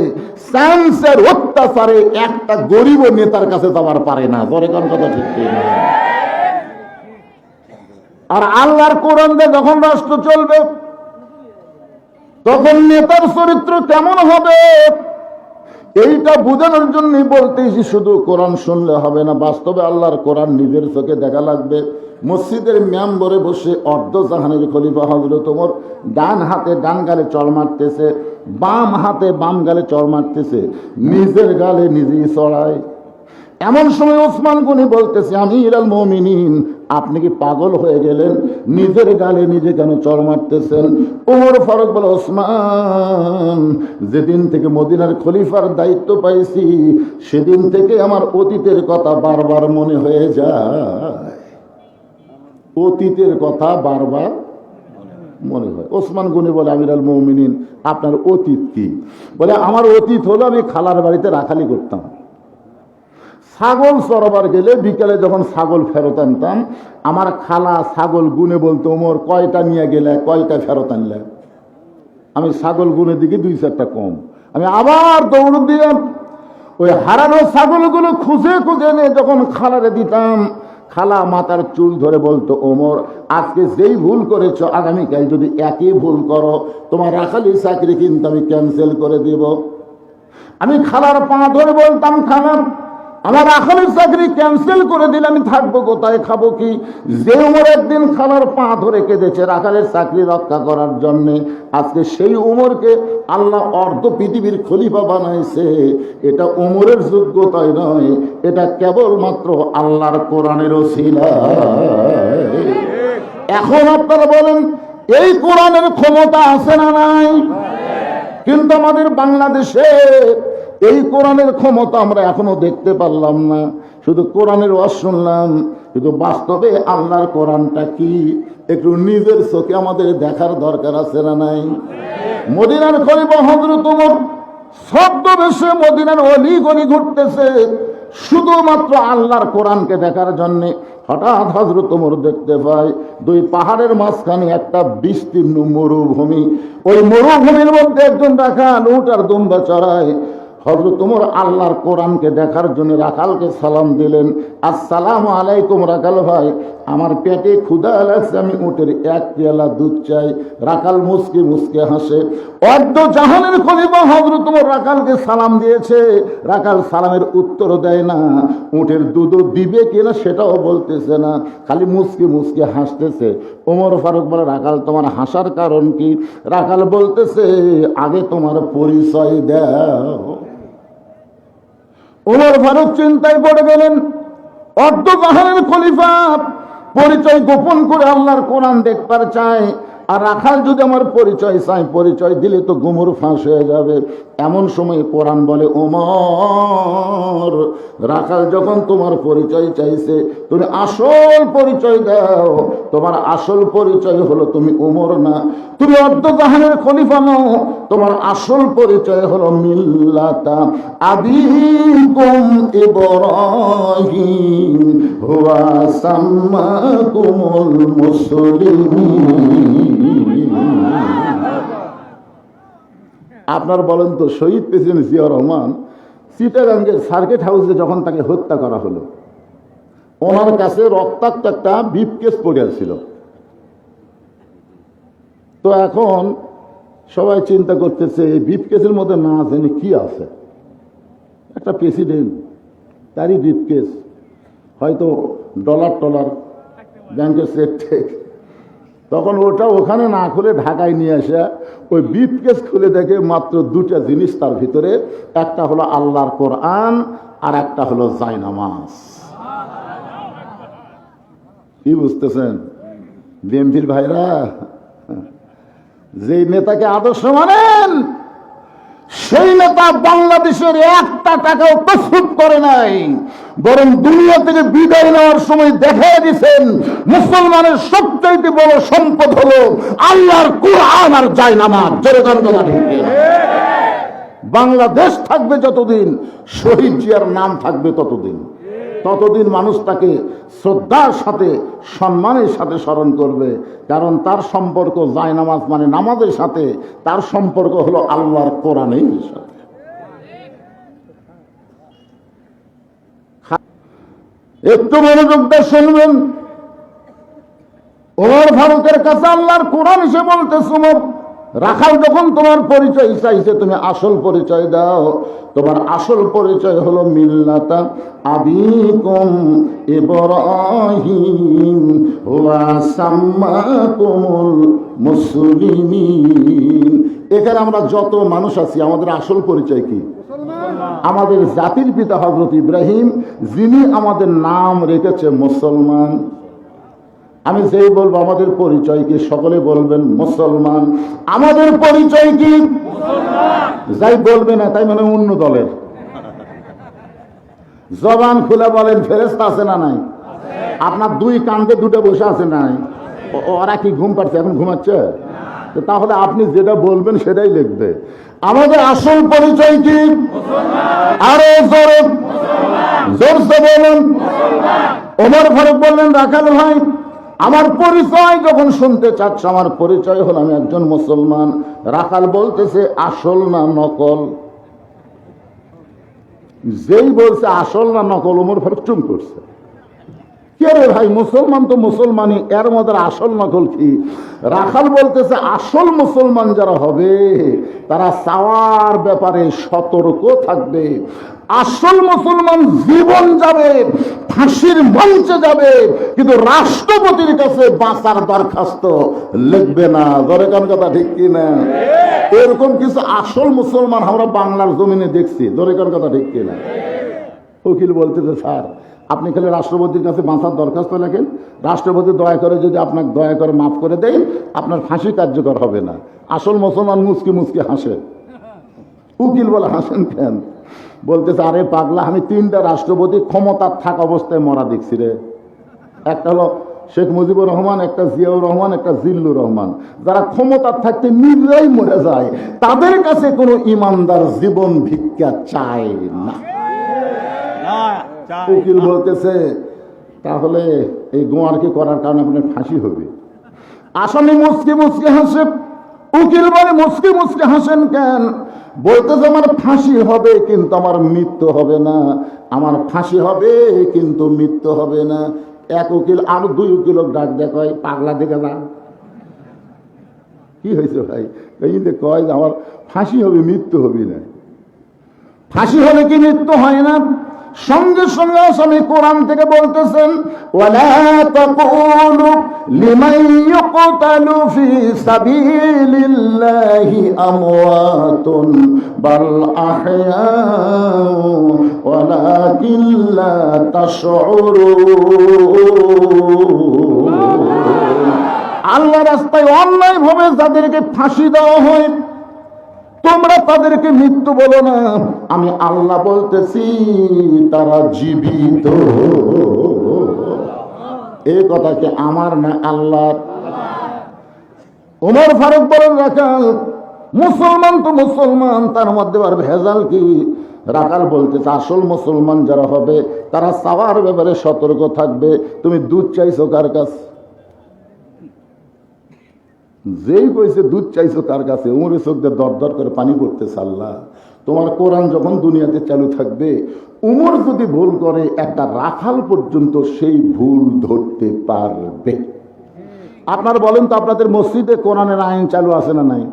চান্সের অত্যাচারে একটা গরিব নেতার কাছে যাবার পারে না। পরে কোন কথা ঠিক না? আর আল্লাহর কোরআন দিয়ে যখন রাষ্ট্র চলবে, তখন নেতার চরিত্র কেমন হবে এইটা বোঝানোর জন্যই বলতেছি শুধু কোরআন শুনলে হবে না, বাস্তবে আল্লাহর কোরআন নিজের চোখে দেখা লাগবে। মসজিদের মেম্বরে বসে অর্ধ জাহানের খলিফা হযরত ওমর ডান হাতে ডান গালে চড় মারতেছে, বাম হাতে বাম গালে চড় মারতেছে, নিজের গালে নিজেই চড়ায়। এমন সময় ওসমান গনি বলতেছে, আমিরুল মুমিনিন, আপনি কি পাগল হয়ে গেলেন? নিজের গালে নিজে কেন চড় মারতেছেন? ওমর ফারুক বলে, ওসমান, যেদিন থেকে মদিনার খলিফার দায়িত্ব পাইছি সেদিন থেকে আমার অতীতের কথা বারবার মনে হয়ে যায়। অতীতের কথা বারবার মনে হয়। ওসমান গনি বলে, আমিরুল মুমিনিন, আপনার অতীত কি? বলে, আমার অতীত হলো আমি খালার বাড়িতে রাখালি করতাম। ছাগল চড়াবার গেলে বিকেলে যখন ছাগল ফেরত আনতাম, আমার খালা ছাগল গুনে বলতো, ওমর কয়টা নিয়ে গেলে, কয়টা ফেরত আনলে? আমি ছাগল গুনে দিকে 2-4টা কম। আমি আবার দৌড় দিয়ে ওই হারানো ছাগলগুলো খুঁজে খুঁজে নিয়ে যখন খালারে দিতাম, খালা মাথার চুল ধরে বলতো, ওমর, আজকে যেই ভুল করেছো আগামীকাল যদি একই ভুল করো তোমার রাখালি চাকরি কিন্তু আমি ক্যান্সেল করে দিব। আমি খালার পা ধরে বলতাম, খালা, আমার রাখালের চাকরি ক্যান্সেল করে দিলে আমি থাকবো কোথায়, খাবো কি? যে উমর একদিন খালার পা ধরে কেঁদেছে রাখালের চাকরি রক্ষা করার জন্যে, আজকে সেই উমরকে আল্লাহ অর্ধ পৃথিবীর খলিফা বানাইছে। এটা উমরের যোগ্যতাই নয়, এটা কেবলমাত্র আল্লাহর কোরআনের ওসিলায়। এখন আপনারা বলেন, এই কোরআনের ক্ষমতা আছে না নাই? কিন্তু আমাদের বাংলাদেশে এই কোরআনের ক্ষমতা আমরা এখনো দেখতে পারলাম না। শুধু কোরআনের ওয়াজ শুনলাম, কিন্তু বাস্তবে আল্লাহর কোরআনটা কি একটু নিজের চোখে আমাদের দেখার দরকার আছে না নাই? মদিনার খলিফা হযরত ওমর ছদ্মবেশে মদিনার অলি গলি ঘুরতেছে শুধুমাত্র আল্লাহর কোরআনকে দেখার জন্য। হঠাৎ হযরত ওমর দেখতে পায় 2 পাহাড়ের মাঝখানে একটা বিস্তীর্ণ মরুভূমি। ওই মরুভূমির মধ্যে একজন রাখাল উট আর দুম্বা চড়ায়। হযরত ওমর আল্লাহর কোরআনকে দেখার জন্য রাখালকে সালাম দিলেন, আসসালামু আলাইকুম রাখাল ভাই, আমার পেটে ক্ষুধা লাগছে, আমি উটের 1 পেয়ালা দুধ চাই। রাখাল মুসকে মুসকে হাসে। অর্ধ জাহানের খলিফা হযরত ওমর রাখালকে সালাম দিয়েছে, রাখাল সালামের উত্তর দেয় না, উটের দুধও দিবে কিনা সেটাও বলতেছে না, খালি মুসকে মুসকে হাসতেছে। ওমর ফারুক বলে, রাখাল, তোমার হাসার কারণ কি? রাখাল বলতেছে, আগে তোমার পরিচয় দাও। ওমর ফারুক চিন্তায় পড়ে গেলেন, অর্ধ জাহানের খলিফা পরিচয় গোপন করে আল্লাহর কোরআন দেখবার চায়, আর রাখাল যদি আমার পরিচয় চাই, পরিচয় দিলে তো গুমর ফাঁস হয়ে যাবে। এমন সময় কোরআন বলে, ওমর, রাখাল যখন তোমার পরিচয় চাইছে তুমি আসল পরিচয় দাও। তোমার আসল পরিচয় হলো তুমি ওমর না, তুমি অর্ধ জাহানের খলিফা নও, তোমার আসল পরিচয় হলো মিল্লাতা আবিকুম ইব্রাহিম হুয়া সাম্মাকুমুল মুসলিমিন। আপনার বলেন তো, শহীদ প্রেসিডেন্ট জিয়াউর রহমান চিটাগাঙ্গের সার্কিট হাউসে যখন তাকে হত্যা করা হলো, ওনার কাছে রক্তাক্ত একটা ব্রিফকেস পড়ে ছিল। তো এখন সবাই চিন্তা করতেছে, এই ব্রিফকেসের মধ্যে না জানি কি আছে। একটা প্রেসিডেন্ট, তারই ব্রিফকেস, হয়তো ডলার টলার, ব্যাংকের চেক টেক। তখন ওটা ওখানে না খুলে ঢাকায় নিয়ে আসে ওই ব্রিফকেস খুলে দেখে মাত্র 2টা জিনিস তার ভিতরে, একটা হলো আল্লাহর কোরআন আর একটা হলো জায়নামাজ। কি বুঝতেছেন বিএনপির ভাইরা? যে নেতাকে আদর্শ মানেন সেই নেতা বাংলাদেশের 1টা টাকাও প্রস্তুত করে নাই, বরং দুনিয়া থেকে বিদায় নেওয়ার সময় দেখাই দিয়েছেন মুসলমানের সবচাইতে বড় সম্পদ হলো আল্লাহর কোরআন আর জায়নামাজ। বাংলাদেশ থাকবে যতদিন, শহীদ জিয়ার নাম থাকবে ততদিন, ততদিন মানুষ তাকে শ্রদ্ধার সাথে সম্মানের সাথে স্মরণ করবে। কারণ তার সম্পর্ক জায়নামাজ মানে নামাজের সাথে, তার সম্পর্ক হলো আল্লাহর কোরআনের সাথে। একটু মনোযোগ দিয়ে শুনবেন। ওমর ফারুকের কাছে আল্লাহর কোরআন এসে বলতেছে, ওমর, রাখাল যখন তোমার পরিচয় চাইছে, তুমি আসল পরিচয় দাও। তোমার আসল পরিচয় হলো মিল্লাতা আবিকুম ইব্রাহিম ওয়া সাম্মাকুমুল মুসলিমিন। এখানে আমরা যত মানুষ আছি, আমাদের আসল পরিচয় কি? আমাদের জাতির পিতা হযরত ইব্রাহিম, যিনি আমাদের নাম রেখেছে মুসলমান। আমি যেই বলবো আমাদের পরিচয় কি, সকলে বলবেন মুসলমান। আমাদের পরিচয় কি? যাই বলবে না তাই মানে অন্য দলের। জবান খুলে বলেন, ফেরেশতা আছে না নাই? আপনার দুই কান্দে দুটো বসে আছে নাই? ওরা কি ঘুম পাচ্ছে? এখন ঘুমাচ্ছে? তাহলে আপনি যেটা বলবেন সেটাই লিখবে। আমাদের আসল পরিচয় কি? আরো জোরে জোরসে বলুন। ওমর ফারুক বললেন, রাখাল ভাই, আমার পরিচয় যখন শুনতে চাচ্ছ, আমার পরিচয় হল আমি একজন মুসলমান। রাখাল বলতেছে, আসল না নকল? যেই বলছে আসল না নকল, ওমর ফারুক চুপ করছে। কে রে ভাই, মুসলমান তো মুসলমানই, এর মধ্যে আসল নকল কি? রাখাল বলতেছে, আসল মুসলমান যারা হবে তারা চাওয়ার ব্যাপারে সতর্ক থাকবে। আসল মুসলমান জীবন যাবে, ফাঁসির মঞ্চে যাবে, কিন্তু রাষ্ট্রপতির কাছে বাঁচার দরখাস্ত লিখবে না। ধরে কোন কথা ঠিক কিনা? এরকম কিছু আসল মুসলমান আমরা বাংলার জমিনে দেখছি। ধরে কোন কথা ঠিক কিনা? উকিল বলতেছে, স্যার আপনি খালি রাষ্ট্রপতির কাছে বাঁচার দরখাস্ত লেখেন, রাষ্ট্রপতি দয়া করে যদি আপনাকে দয়া করে মাফ করে দেন, আপনার ফাঁসি কার্যকর হবে না। আসল মুসলমান মুচকি মুচকি হাসে। উকিল বলে, হাসেন কেন? বলতেছে, আরে পাগলা, আমি তিনটা রাষ্ট্রপতি ক্ষমতার থাকা অবস্থায় মরা দেখছি রে। একটা হলো শেখ মুজিবুর রহমান, একটা জিয়াউর রহমান, একটা জিল্লুর রহমান। যারা ক্ষমতার থাকতে নিজেরাই মরে যায়, তাদের কাছে কোনো ইমানদার জীবন ভিক্ষা চায় না। উকিল বলতেছে, তাহলে এই গোয়ারকে করার কারণে আপনার ফাঁসি হবে। আসামি মুচকি মুচকি হাসে। উকিল বলে, মুচকি মুচকি হাসেন কেন? বলতেছে, আমার ফাঁসি হবে কিন্তু আমার মৃত্যু হবে না। আমার ফাঁসি হবে কিন্তু মৃত্যু হবে না। এক উকিল আর দুই উকিল ডাক দেখায়, পাগলা দেখে না। কি হয়েছে ভাই? এই যে কয় যে আমার ফাঁসি হবে মৃত্যু হবে না। ফাঁসি হলে কি মৃত্যু হয় না? সঙ্গে সঙ্গে আসামি কোরআন থেকে বলতেছেন, ওয়ালা তাকুলু লিমান ইউকতালু ফি সাবিলিল্লাহি আমওয়াতুন বাল আহয়াউ ওয়ালাকিন লা তাশউরুন। আল্লাহর রাস্তায় অন্যায়ভাবে যাদেরকে ফাঁসি দেওয়া হয়, তোমরা তাদেরকে মৃত্যু বলো না, আমি আল্লাহ বলতেছি তারা জীবিত। এই কথা কি আমার না আল্লাহর? ওমর ফারুক বলেন, রাখাল মুসলমান তো মুসলমান, তার মধ্যে আর ভেজাল কি? রাখাল বলতেছে, আসল মুসলমান যারা হবে তারা চাওয়ার ব্যাপারে সতর্ক থাকবে। তুমি দুধ চাইছো কার কাছে? যেই কইছে দুধ চাইছো কার কাছে, উমরের চোখ দিয়ে দর দর করে পানি পড়তেছে। আল্লাহ, তোমার কোরআন যখন দুনিয়াতে চালু থাকবে, উমর যদি ভুল করে, একটা রাখাল পর্যন্ত সেই ভুল ধরতে পারবে। আপনারা বলেন তো, আপনাদের মসজিদে কোরআনের আইন চালু আছে না নাই?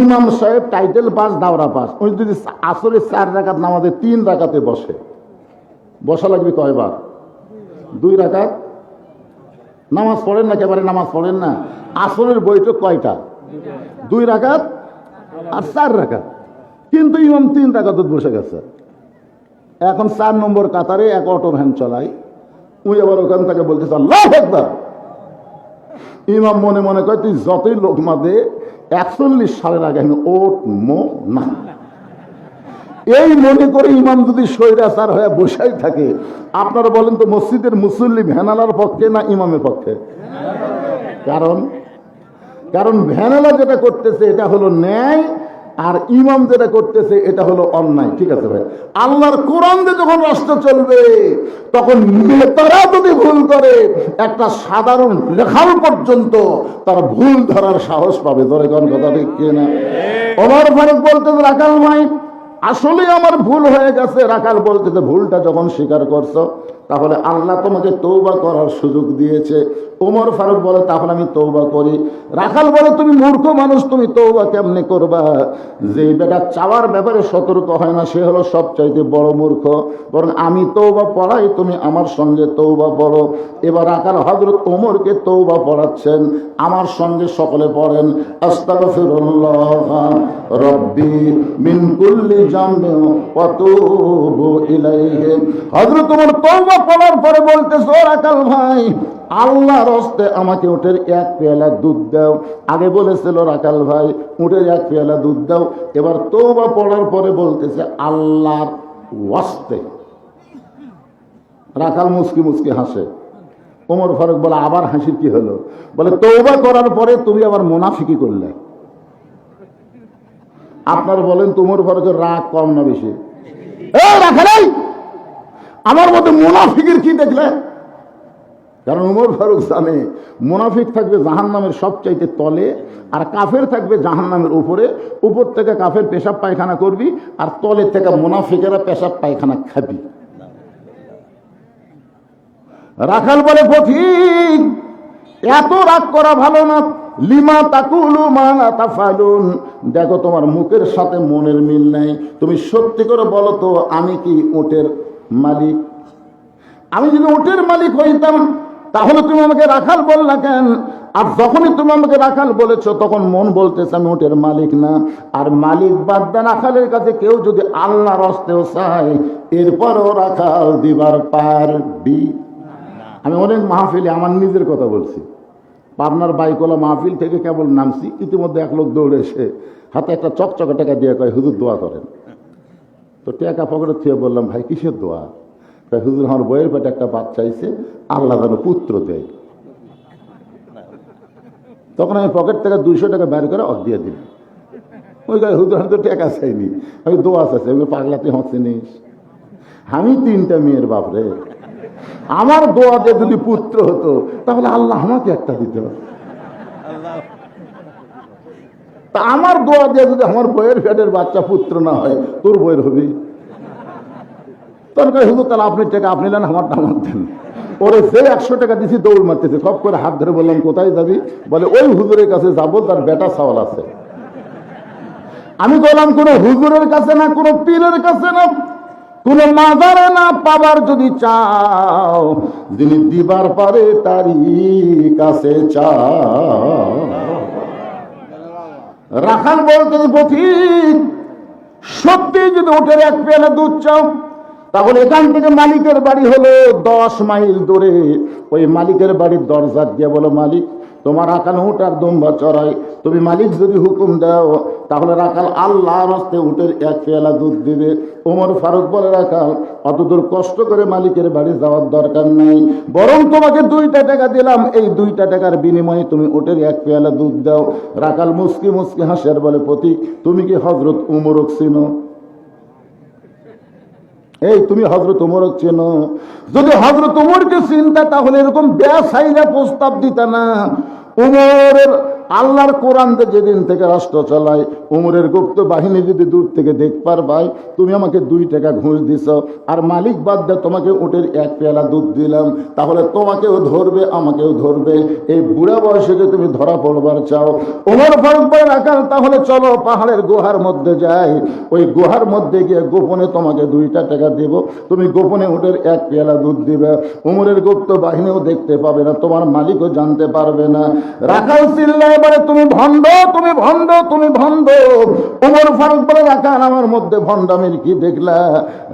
ইমাম সাহেব টাইটেল পাস, দাওরা পাস, ওই যদি আসরে 4 রাকাত নামাজে 3 রাকাতে বসে, বসা লাগবে কয়বার? 2 রাকাত। নামাজ পড়েন না, একেবারে নামাজ পড়েন না। আসরের বৈঠক কয়টা? 2 রাকাত আর 4 রাকাত। কিন্তু ইমাম 3 রাকাত বসে গেছে। এখন 4 নম্বর কাতারে এক অটো ভ্যান চলাই, উনি আবার ওখান থেকে বলতেছে আল্লাহু আকবার। ইমাম মনে মনে কয়, তুই যতই লোক মাদে 41 সালের আগে আমি ওঠমো না। এই মনে করে ইমাম যদি স্বৈরাচার হয়ে বসাই থাকে, আপনারা বলেন তো মসজিদের মুসল্লি ভ্যানালার পক্ষে না ইমামের পক্ষে? কারণ ভ্যানালা যেটা করতেছে এটা হলো ন্যায়, আর ইমাম যেটা করতেছে এটা হলো অন্যায়। ঠিক আছে ভাই? আল্লাহর কোরআন দিয়ে যখন রাষ্ট্র চলবে, তখন নেতারা যদি ভুল করে, একটা সাধারণ লেখাল পর্যন্ত তারা ভুল ধরার সাহস পাবে। ধরে কোন কথা ঠিক কিনা? ওমর ফারুক বলতেছে, রাখাল ভাই আসলে আমার ভুল হয়ে গেছে। রাখাল বলতেছে, ভুলটা যখন স্বীকার করছো, তাহলে আল্লাহ তোমাকে তওবা করার সুযোগ দিয়েছে। ওমর ফারুক বলে তাহলে আমি তওবা করি। রাখাল বলে তুমি মূর্খ মানুষ, তুমি তওবা কেমনে করবা? যে বেটা চাওয়ার ব্যাপারে সতর্ক হয় না সে হলো সবচাইতে বড় মূর্খ। বরং আমি তওবা পড়াই, তুমি আমার সঙ্গে তওবা পড়ো। এবার রাখাল হযরত ওমরকে তওবা পড়াচ্ছেন। আমার সঙ্গে সকলে পড়েন, আস্তাগফিরুল্লাহ রব্বি মিন কুল্লি জামবিন ওয়া তুবু ইলাইহি। হযরত ওমর তওবা পড়ার পরে বলতেছে, ও রাখাল ভাই, আল্লাহর হস্তে আমাকে উটের এক পেয়ালা দুধ দাও। আগে বলেছিল রাখাল ভাই উটের এক পেয়ালা দুধ দাও, এবার তওবা পড়ার পরে বলতেছে আল্লাহর ওয়াস্তে। রাখাল মুচকি মুচকি হাসে। ওমর ফারুক বলে আবার হাসির কি হলো? বলে তওবা করার পরে তুমি আবার মুনাফিকি করলে। আপনার বলেন তো ওমর ফারুকের রাগ কম না বেশি? রাখাল আমার মতো মুনাফিকের কি দেখলে? কারণ ওমর ফারুক জানে মুনাফিক থাকবে জাহান্নামের সবচাইতে তলে, আর কাফের থাকবে জাহান্নামের উপরে। উপর থেকে কাফের পেশাব পায়খানা করবি, আর তলে থেকে মুনাফিকেরা পেশাব পায়খানা খাবি। রাখাল বলে পথিক, এত রাগ করা ভালো না। লিমা তাকুলু মা লা তাফালুন। দেখো তোমার মুখের সাথে মনের মিল নাই। তুমি সত্যি করে বলো তো, আমি কি উটের মালিক? আমি যদি উটের মালিক হইতাম তাহলে তুমি আমাকে রাখাল বললা কেন? আর যখনই তুমি আমাকে রাখাল বলেছো তখন মন বলতেছে আমি উটের মালিক না। আর মালিক বাদ দেন, রাখালের কাছে কেউ যদি আল্লাহর হস্তেও চায় এরপরও রাখাল দিবার পারবি। আমি অনেক মাহফিলে আমার নিজের কথা বলছি। পাবনার বাইকলা মাহফিল থেকে কেবল নামছি, ইতিমধ্যে এক লোক দৌড়ে এসে হাতে একটা চকচকে টাকা দিয়ে কয় হুজুর দোয়া করেন। তো টাকা পকেটে থেকে বললাম ভাই কিসের দোয়া? হুজুর আমার বইয়ের পেটে একটা বাচ্চা চাইছে, আল্লাহ যেন পুত্র দেয়। তখন আমি পকেট থেকে 200 টাকা বের করে দিয়ে দিই। ওই গায়ে হুজুর আমি তো টাকা চাইনি, আমি দোয়া চাইছি। আমি পাগলাতে হচ্ছিনিস, আমি 3টা মেয়ের বাপরে, আমার দোয়া দিয়ে যদি পুত্র হতো তাহলে আল্লাহ আমাকে একটা দিত। তা আমার দোয়া দিয়ে যদি আমার বইয়ের পেটের বাচ্চা পুত্র না হয়, তোর বইয়ের হবে। তখন হুজুর তাহলে আপনি টাকা আপনি নেন, আমারটা আমার দেন। ওরে যে 100 টাকা দিছি দৌড় মারতেছে, সব করে হাত ধরে বললাম কোথায় যাবি? বলে ওই হুজুরের কাছে যাবো, তার বেটা সওয়াল আছে। আমি বললাম কোন হুজুরের কাছে না, কোন পীরের কাছে না, কোন মাজারে না, পাবার যদি চাও যিনি দিবার পারে তারই কাছে চাও। রাখাল বলতে পথিক, সত্যি যদি উটের এক পেয়ালা দুধ চাও তাহলে এখান থেকে মালিকের বাড়ি হলো 10 মাইল দূরে। ওই মালিকের বাড়ির দরজা দিয়ে বলো, মালিক তোমার রাখাল উট আর দুম্বা চড়াই, তুমি মালিক যদি হুকুম দাও তাহলে রাখাল আল্লাহর হস্তে উটের এক পেয়ালা দুধ দিবে। ওমর ফারুক বলে রাখাল অতদূর কষ্ট করে মালিকের বাড়ি যাওয়ার দরকার নাই, বরং তোমাকে 2টা টাকা দিলাম, এই 2টা টাকার বিনিময়ে তুমি উটের এক পেয়ালা দুধ দাও। রাখাল মুসকি মুসকি হাসিয়ার বলে, পথিক তুমি কি হযরত উমরক চিনো? এই তুমি হযরত ওমরকে চেনো? যদি হযরত ওমরকে চিনতা তাহলে এরকম বেসাইরা প্রস্তাব দিতা না। ওমরের আল্লাহর কোরআন যেদিন থেকে রাষ্ট্র চালায়, ওমরের গুপ্ত বাহিনী যদি দূর থেকে দেখবার পাই তুমি আমাকে 2 টাকা ঘুষ দিছ, আর মালিক বাদ দিয়ে তোমাকে উটের এক পেয়ালা দুধ দিলাম, তাহলে তোমাকেও ধরবে আমাকেও ধরবে। এই বুড়া বয়সে যে তুমি ধরা পড়বার চাও। ওমর ফারুক বলে রাখাল তাহলে চলো পাহাড়ের গুহার মধ্যে যাই, ওই গুহার মধ্যে গিয়ে গোপনে তোমাকে 2টা টাকা দেব, তুমি গোপনে উটের এক পেয়ালা দুধ দিবে। ওমরের গুপ্ত বাহিনীও দেখতে পাবে না, তোমার মালিকও জানতে পারবে না। রাখাল চিল্লায় এবারে তুমি ভণ্ড, তুমি ভণ্ড, তুমি ভণ্ড। ওমর ফারুক বলে রাখাল আমার মধ্যে ভণ্ডামির কি দেখলা?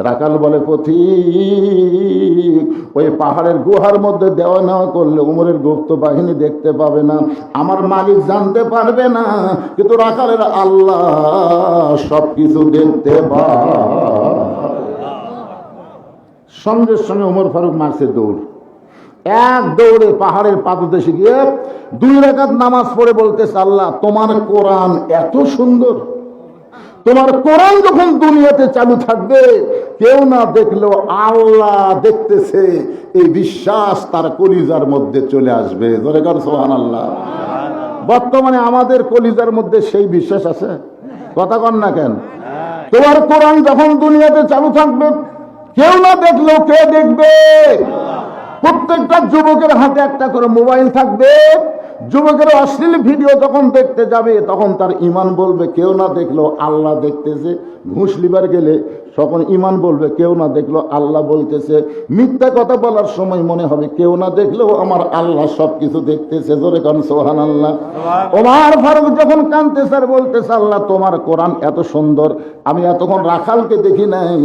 রাখাল বলে পথিক ওই পাহাড়ের গুহার মধ্যে দেওয়া নেওয়া করলে ওমরের গুপ্ত বাহিনী দেখতে পাবে না, আমার মালিক জানতে পারবে না, কিন্তু রাখালের আল্লাহ সবকিছু দেখতে পায়। সঙ্গে সঙ্গে ওমর ফারুক মারছে দৌড়। এক দৌড়ে পাহাড়ের পাদদেশে গিয়ে 2 রাকাত নামাজ পড়ে বলতেছে, আল্লাহ তোমার কোরআন এত সুন্দর, তোমার কোরআন যখন দুনিয়াতে চালু থাকবে কেউ না দেখলেও আল্লাহ দেখতেছে, এই বিশ্বাস তার কলিজার মধ্যে চলে আসবে। জোরে কর সুবহানাল্লাহ। বর্তমানে আমাদের কলিজার মধ্যে সেই বিশ্বাস আছে? কথা কন না কেন? তোমার কোরআন যখন দুনিয়াতে চালু থাকবে কেউ না দেখলেও কে দেখবে? প্রত্যেকটা যুবকের হাতে একটা করে মোবাইল থাকবে। যুবকের অশ্লীল ভিডিও যখন দেখতে যাবে তখন তার ইমান বলবে কেউ না দেখলেও আল্লাহ দেখতেছে। ঘুষ লিবার গেলে তখন ইমান বলবে কেউ না দেখলেও আল্লাহ বলতেছে। মিথ্যা কথা বলার সময় মনে হবে কেউ না দেখলেও আমার আল্লাহ সবকিছু দেখতেছে। জোরে কান সুবহানাল্লাহ। ওমর ফারুক যখন কাঁদতেছে আর বলতেছে আল্লাহ তোমার কোরআন এত সুন্দর, আমি এতক্ষণ রাখালকে দেখি নাই,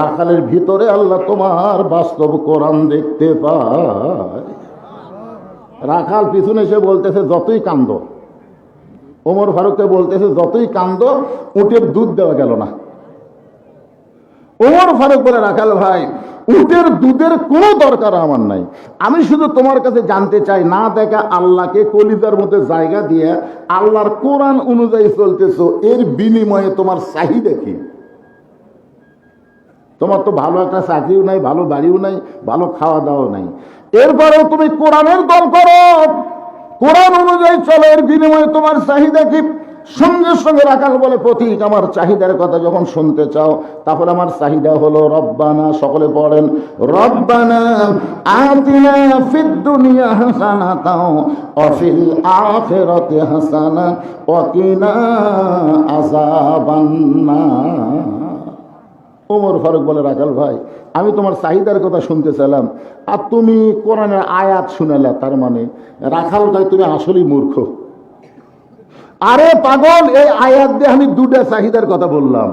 রাখালের ভিতরে আল্লাহ তোমার বাস্তব কোরআন দেখতে পায়। রাখাল পিছনে এসে বলতেছে যতই কান্দ, ওমর ফারুককে বলতেছে যতই কান্দ উটের দুধ দেওয়া গেল না। ওমর ফারুক বলে রাখাল ভাই উটের দুধের কোনো দরকার আমার নাই, আমি শুধু তোমার কাছে জানতে চাই না দেখা আল্লাহকে কলিজার মধ্যে জায়গা দিয়ে আল্লাহর কোরআন অনুযায়ী চলতেছো, এর বিনিময়ে তোমার চাহিদা কি? তোমার তো ভালো একটা চাকরিও নাই, ভালো বাড়িও নাই, ভালো খাওয়া দাওয়া নাই, এরপরেও তুমি কোরআনের দল করো, কোরআন অনুযায়ী চলো, এর বিনিময়ে তোমার চাহিদা কি? সঙ্গে সঙ্গে রাখাল বলে প্রতীক আমার চাহিদার কথা যখন শুনতে চাও তাহলে আমার চাহিদা হলো রব্বানা, সকলে পড়েন রব্বানা আতিনা ফিদ দুনিয়া হাসানাতাও ওয়া ফিল আখিরাতি হাসানা ওয়া কিনা আযাবান্নার। ওমর ফারুক বলে রাখাল ভাই আমি তোমার চাহিদার কথা শুনতে চাইলাম আর তুমি কোরআনের আয়াত শুনালা, তার মানে রাখাল ভাই তুমি আসলেই মূর্খ। আরে পাগল, এই আয়াত দিয়ে আমি দুটা চাহিদার কথা বললাম।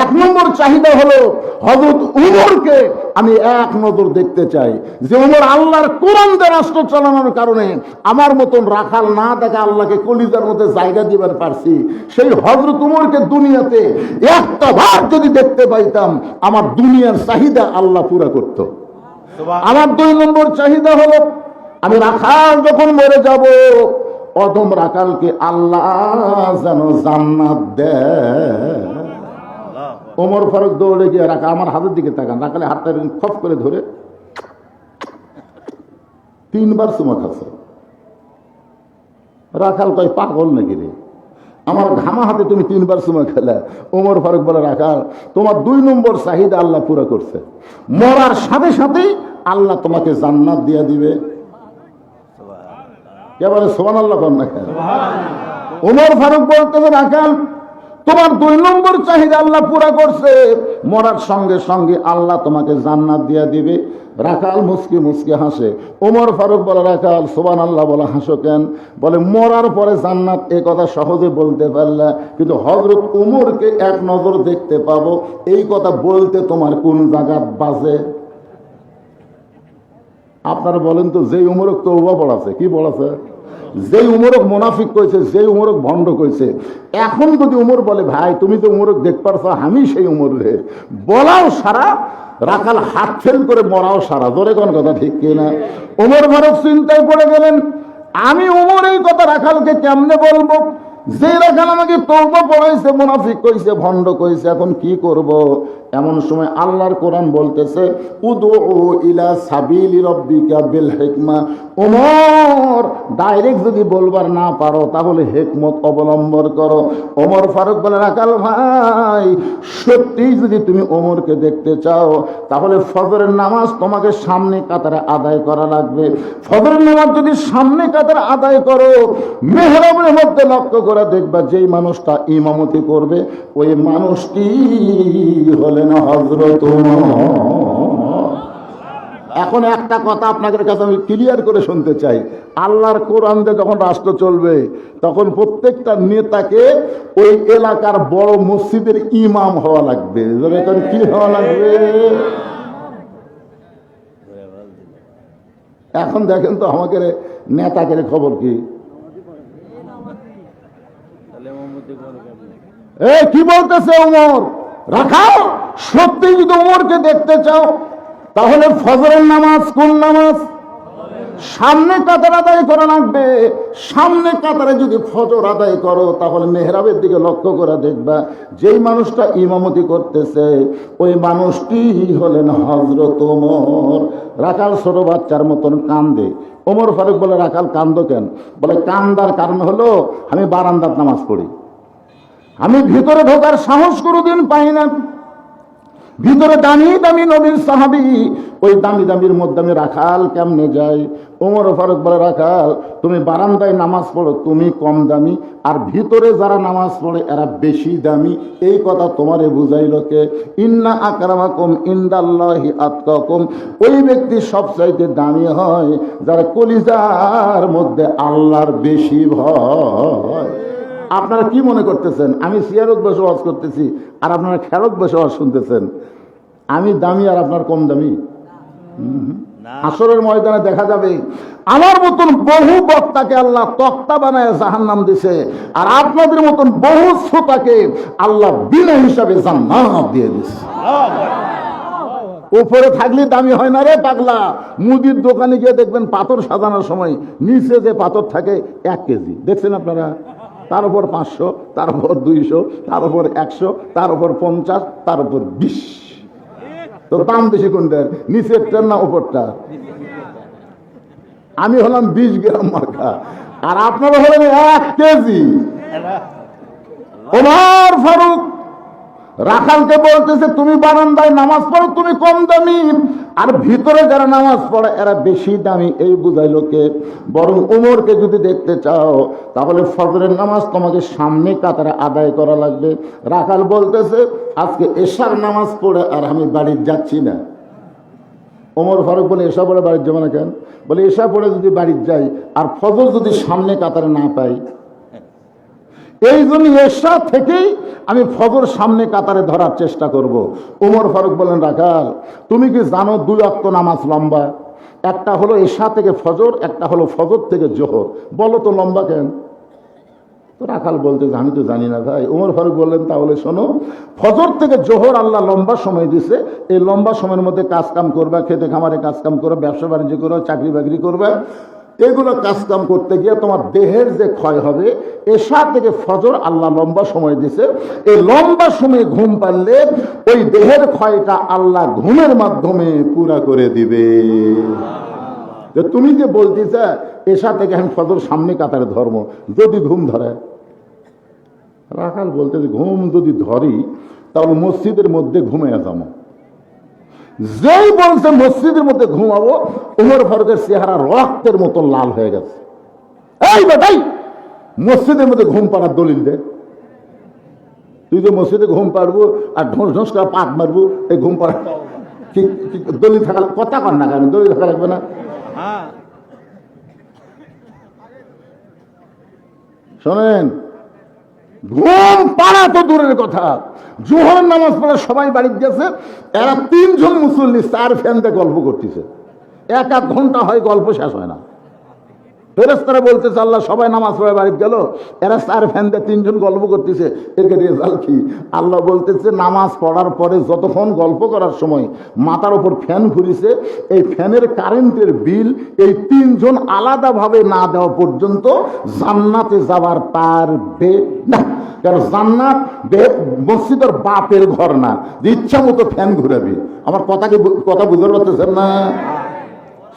এক নম্বর চাহিদা হলো হযরত উমরকে আমি এক নজর দেখতে চাই, যে উমর আল্লাহর কোরআন দিয়ে রাষ্ট্র চালানোর কারণে আমার মতন রাখাল না দেখা আল্লাহকে কলিজার মধ্যে জায়গা দিবার পারছি, সেই হযরত উমরকে দুনিয়াতে একটা বার যদি দেখতে পাইতাম আমার দুনিয়ার চাহিদা আল্লাহ পুরা করত। আমার দুই নম্বর চাহিদা হলো আমি রাখাল যখন মরে যাব অদম রাখালকে আল্লাহ যেন জান্নাত দেয়। ওমর ফারুক দৌড়ে গিয়ে রাখা আমার হাতের দিকে তাকান, রাখালে হাতটা খপ করে ধরে 3 বার চুমা খাচ্ছে। রাখাল কয় পাগল নাকি রে, আমার ঘামা হাতে তুমি 3 বার চুমা খেলে? ওমর ফারুক বলে রাখাল তোমার 2 নম্বর চাহিদা আল্লাহ পুরা করছে, মরার সাথে সাথেই আল্লাহ তোমাকে জান্নাত দিয়ে দিবে। এবারে সুবহানাল্লাহ কোন না কেন? ওমর ফারুক বলতেছে রাখাল তোমার 2 নম্বর চাহিদা আল্লাহ পুরা করছে, মরার সঙ্গে সঙ্গে আল্লাহ তোমাকে জান্নাত দিয়ে দিবে। রাখাল মুস্কি মুস্কি হাসে। ওমর ফারুক বলে রাখাল সুবহানাল্লাহ বলে হাসো কেন? বলে মরার পরে জান্নাত এ কথা সহজে বলতে পারলে, কিন্তু হযরত উমরকে এক নজর দেখতে পাবো এই কথা বলতে তোমার কোন জায়গা বাজে? আপনারা বলেন তো, যেই উমরক তওবা পড়াছে, কি পড়াছে? যেই উমরক মুনাফিক কইছে, যেই উমরক ভণ্ড কইছে, এখন যদি উমর বলে ভাই তুমি তো উমরক দেখ পারছো, আমি সেই উমর রে, বলাও সারা, রাখাল হাত ফেল করে মরাও সারা। জোরে কোন কথা ঠিক কিনা? উমর ফারুক চিন্তায় পড়ে গেলেন, আমি উমর এই কথা রাখালকে কেমনে বলবো? যে রাখাল আমাকে তওবা পড়াইছে, মুনাফিক কইছে, ভণ্ড কইছে, এখন কি করব? এমন সময় আল্লাহর কোরআন বলতেছে উদউ ইলা সাবিলি রাব্বিকা বিল হিকমা। ওমর ডাইরেক্ট যদি বলবার না পারো তাহলে হিকমত অবলম্বন করো। ওমর ফারুক বলে রাখাল ভাই সত্যি যদি তুমি ওমরকে দেখতে চাও তাহলে ফজরের নামাজ তোমাকে সামনে কাতারে আদায় করা লাগবে। ফজরের নামাজ যদি সামনে কাতারে আদায় করো, মেহরাবের মধ্যে লক্ষ্য করে দেখবা যেই মানুষটা ইমামতি করবে ওই মানুষটি হলেন হযরত ওমর। এখন একটা কথা আপনাদের কাছে আমি ক্লিয়ার করে শুনতে চাই, আল্লাহর কোরআন দিয়ে যখন রাষ্ট্র চলবে তখন প্রত্যেকটা নেতাকে ওই এলাকার বড় মসজিদের ইমাম হওয়া লাগবে। এখন কি হওয়া লাগবে? এখন দেখেন তো আমাকে নেতাকে খবর কি? কি বলতেছে ওমর? রাখাও সত্যি যদি ওমরকে দেখতে চাও তাহলে ফজরের নামাজ কোন নামাজ? সামনে কাতার আদায় করা লাগবে। সামনে কাতারে যদি ফজর আদায় করো তাহলে মেহরাবের দিকে লক্ষ্য করে দেখবা যেই মানুষটা ইমামতি করতেছে ওই মানুষটি হলেন হযরত ওমর। রাখাল ছোট বাচ্চার মতন কান্দে। ওমর ফারুক বলে রাখাল কান্দো কেন? বলে কান্দার কারণ হলো আমি বারান্দার নামাজ পড়ি, আমি ভিতরে ঢোকার সাহস কোনোদিন পাই না। ভিতরে দামি দামি নবীর সাহাবী, ওই দামি দামির মধ্যে আমি রাখাল কেমনে যাই? ওমর ফারুক বলে, রাখাল তুমি বারান্দায় নামাজ পড়ো, তুমি কম দামি, আর ভিতরে যারা নামাজ পড়ে এরা বেশি দামি। এই কথা তোমারে বুঝাইল কে? ইন্না আকরামাকুম ইনদাল্লাহি আতকাকুম, ওই ব্যক্তি সবচাইতে দামি হয় যারা কলিজার মধ্যে আল্লাহর বেশি ভয়। আপনারা কি মনে করতেছেন আমি সিয়ারত বসবাস করতেছি আর আপনারা খেরত বসবাস শুনতেছেন? আমি দামি আর আপনার কম দামি? হাসরের ময়দানে দেখা যাবে আমার মতন বহু বক্তাকে আল্লাহ তক্তা বানায় জাহান্নাম দিছে, আর আপনাদের মতন বহু শ্রোতাকে আল্লাহ বিনা হিসাবে জান্নাত দিয়ে দিছে। উপরে থাকলে দামি হয় না রে পাগলা। মুদির দোকানে গিয়ে দেখবেন পাথর সাজানোর সময় নিচে যে পাথর থাকে 1 কেজি, দেখছেন আপনারা? তার উপর 500, তার উপর 200, তার উপর 100, তার উপর 50, তার উপর 20। তো দাম বেশি কোনটার, নিচেরটা না উপরটা? আমি হলাম 20 গ্রাম মার্কা, আর আপনারা হলেন 1 কেজি। ওমর ফারুক রাখালকে বলতেছে, তুমি বারান্দায় নামাজ পড়ো, তুমি কম দামি, আর ভিতরে যারা নামাজ পড়ে এরা বেশি দামি। এই বুঝাইল কে? বরং ওমরকে যদি দেখতে চাও তাহলে ফজরের নামাজ তোমাকে সামনে কাতারে আদায় করা লাগবে। রাখাল বলতেছে, আজকে এশার নামাজ পড়ে আর আমি বাড়ি যাচ্ছি না। ওমর ফারুক বলে, এশা পড়ে বাড়ির যাবো না কেন? বলে, এশা পড়ে যদি বাড়ির যাই আর ফজর যদি সামনে কাতারে না পাই, এই জন্য এশা থেকেই আমি ফজর সামনে কাতারে ধরার চেষ্টা করব। ওমর ফারুক বলেন, রাখাল তুমি কি জানো 2 ওয়াক্ত নামাজ লম্বা? একটা হলো এশা থেকে ফজর, একটা হলো ফজর থেকে জোহর। বলো তো লম্বা কেন? তো রাখাল বলতে, আমি তো জানি না ভাই। ওমর ফারুক বললেন, তাহলে শোনো, ফজর থেকে জোহর আল্লাহ লম্বা সময় দিছে। এই লম্বা সময়ের মধ্যে কাজ কাম করবে, খেতে খামারে কাজ কাম করবে, ব্যবসা বাণিজ্য করবে, চাকরি বাকরি করবে। এগুলো কাজকাম করতে গিয়ে তোমার দেহের যে ক্ষয় হবে, এশা থেকে ফজর আল্লাহ লম্বা সময় দিছে। এই লম্বা সময়ে ঘুম পারলে ওই দেহের ক্ষয়টা আল্লাহ ঘুমের মাধ্যমে পুরা করে দিবে। তুমি যে বলতেছ এশা থেকে আমি ফজর সামনে কাতারে ধর্ম, যদি ঘুম ধরে? রাখাল বলতে, ঘুম যদি ধরি তাহলে মসজিদের মধ্যে ঘুমিয়ে যাবো। যেই বলছে মসজিদের মধ্যে ঘুমাবো, ওমর ফারুকের চেহারা রক্তের মতো লাল হয়ে গেছে। এই বেটাই, মসজিদের মধ্যে ঘুম পাড়ার দলিল দে। তুই যে মসজিদে ঘুম পারবো আর ঢোঁস ঢোঁস করে পাত মারবো, এই ঘুম পাড়া দলিল থাকা কথা কর না কেন? দলিল থাকা লাগবে না? শোনেন, ঘুম পাড়া তো দূরের কথা, জোহর নামাজ পড়ে সবাই বাড়িতে গেছে, এরা 3 জন মুসল্লি 4 ফ্যানতে গল্প করতেছে। 1 ঘন্টা হয়, গল্প শেষ হয় না। ফেরেশতারা বলতেছে, আল্লাহ সবাই নামাজ পড়ে বাড়িতে গেল, এরা 4 ফ্যানতে 3 জন গল্প করতেছে, এর রেজাল্ট কি? আল্লাহ বলতেছে, নামাজ পড়ার পরে যতক্ষণ গল্প করার সময় মাথার উপর ফ্যান ঘুরিছে, এই ফ্যানের কারেন্টের বিল এই 3 জন আলাদাভাবে না দেওয়া পর্যন্ত জান্নাতে যাওয়ার পারবে না। কারণ জান্নাত মসজিদের বাপের ঘর না, যে ইচ্ছা মতো ফ্যান ঘুরাবি। আমার কথা বুঝতে পারতেছেন না?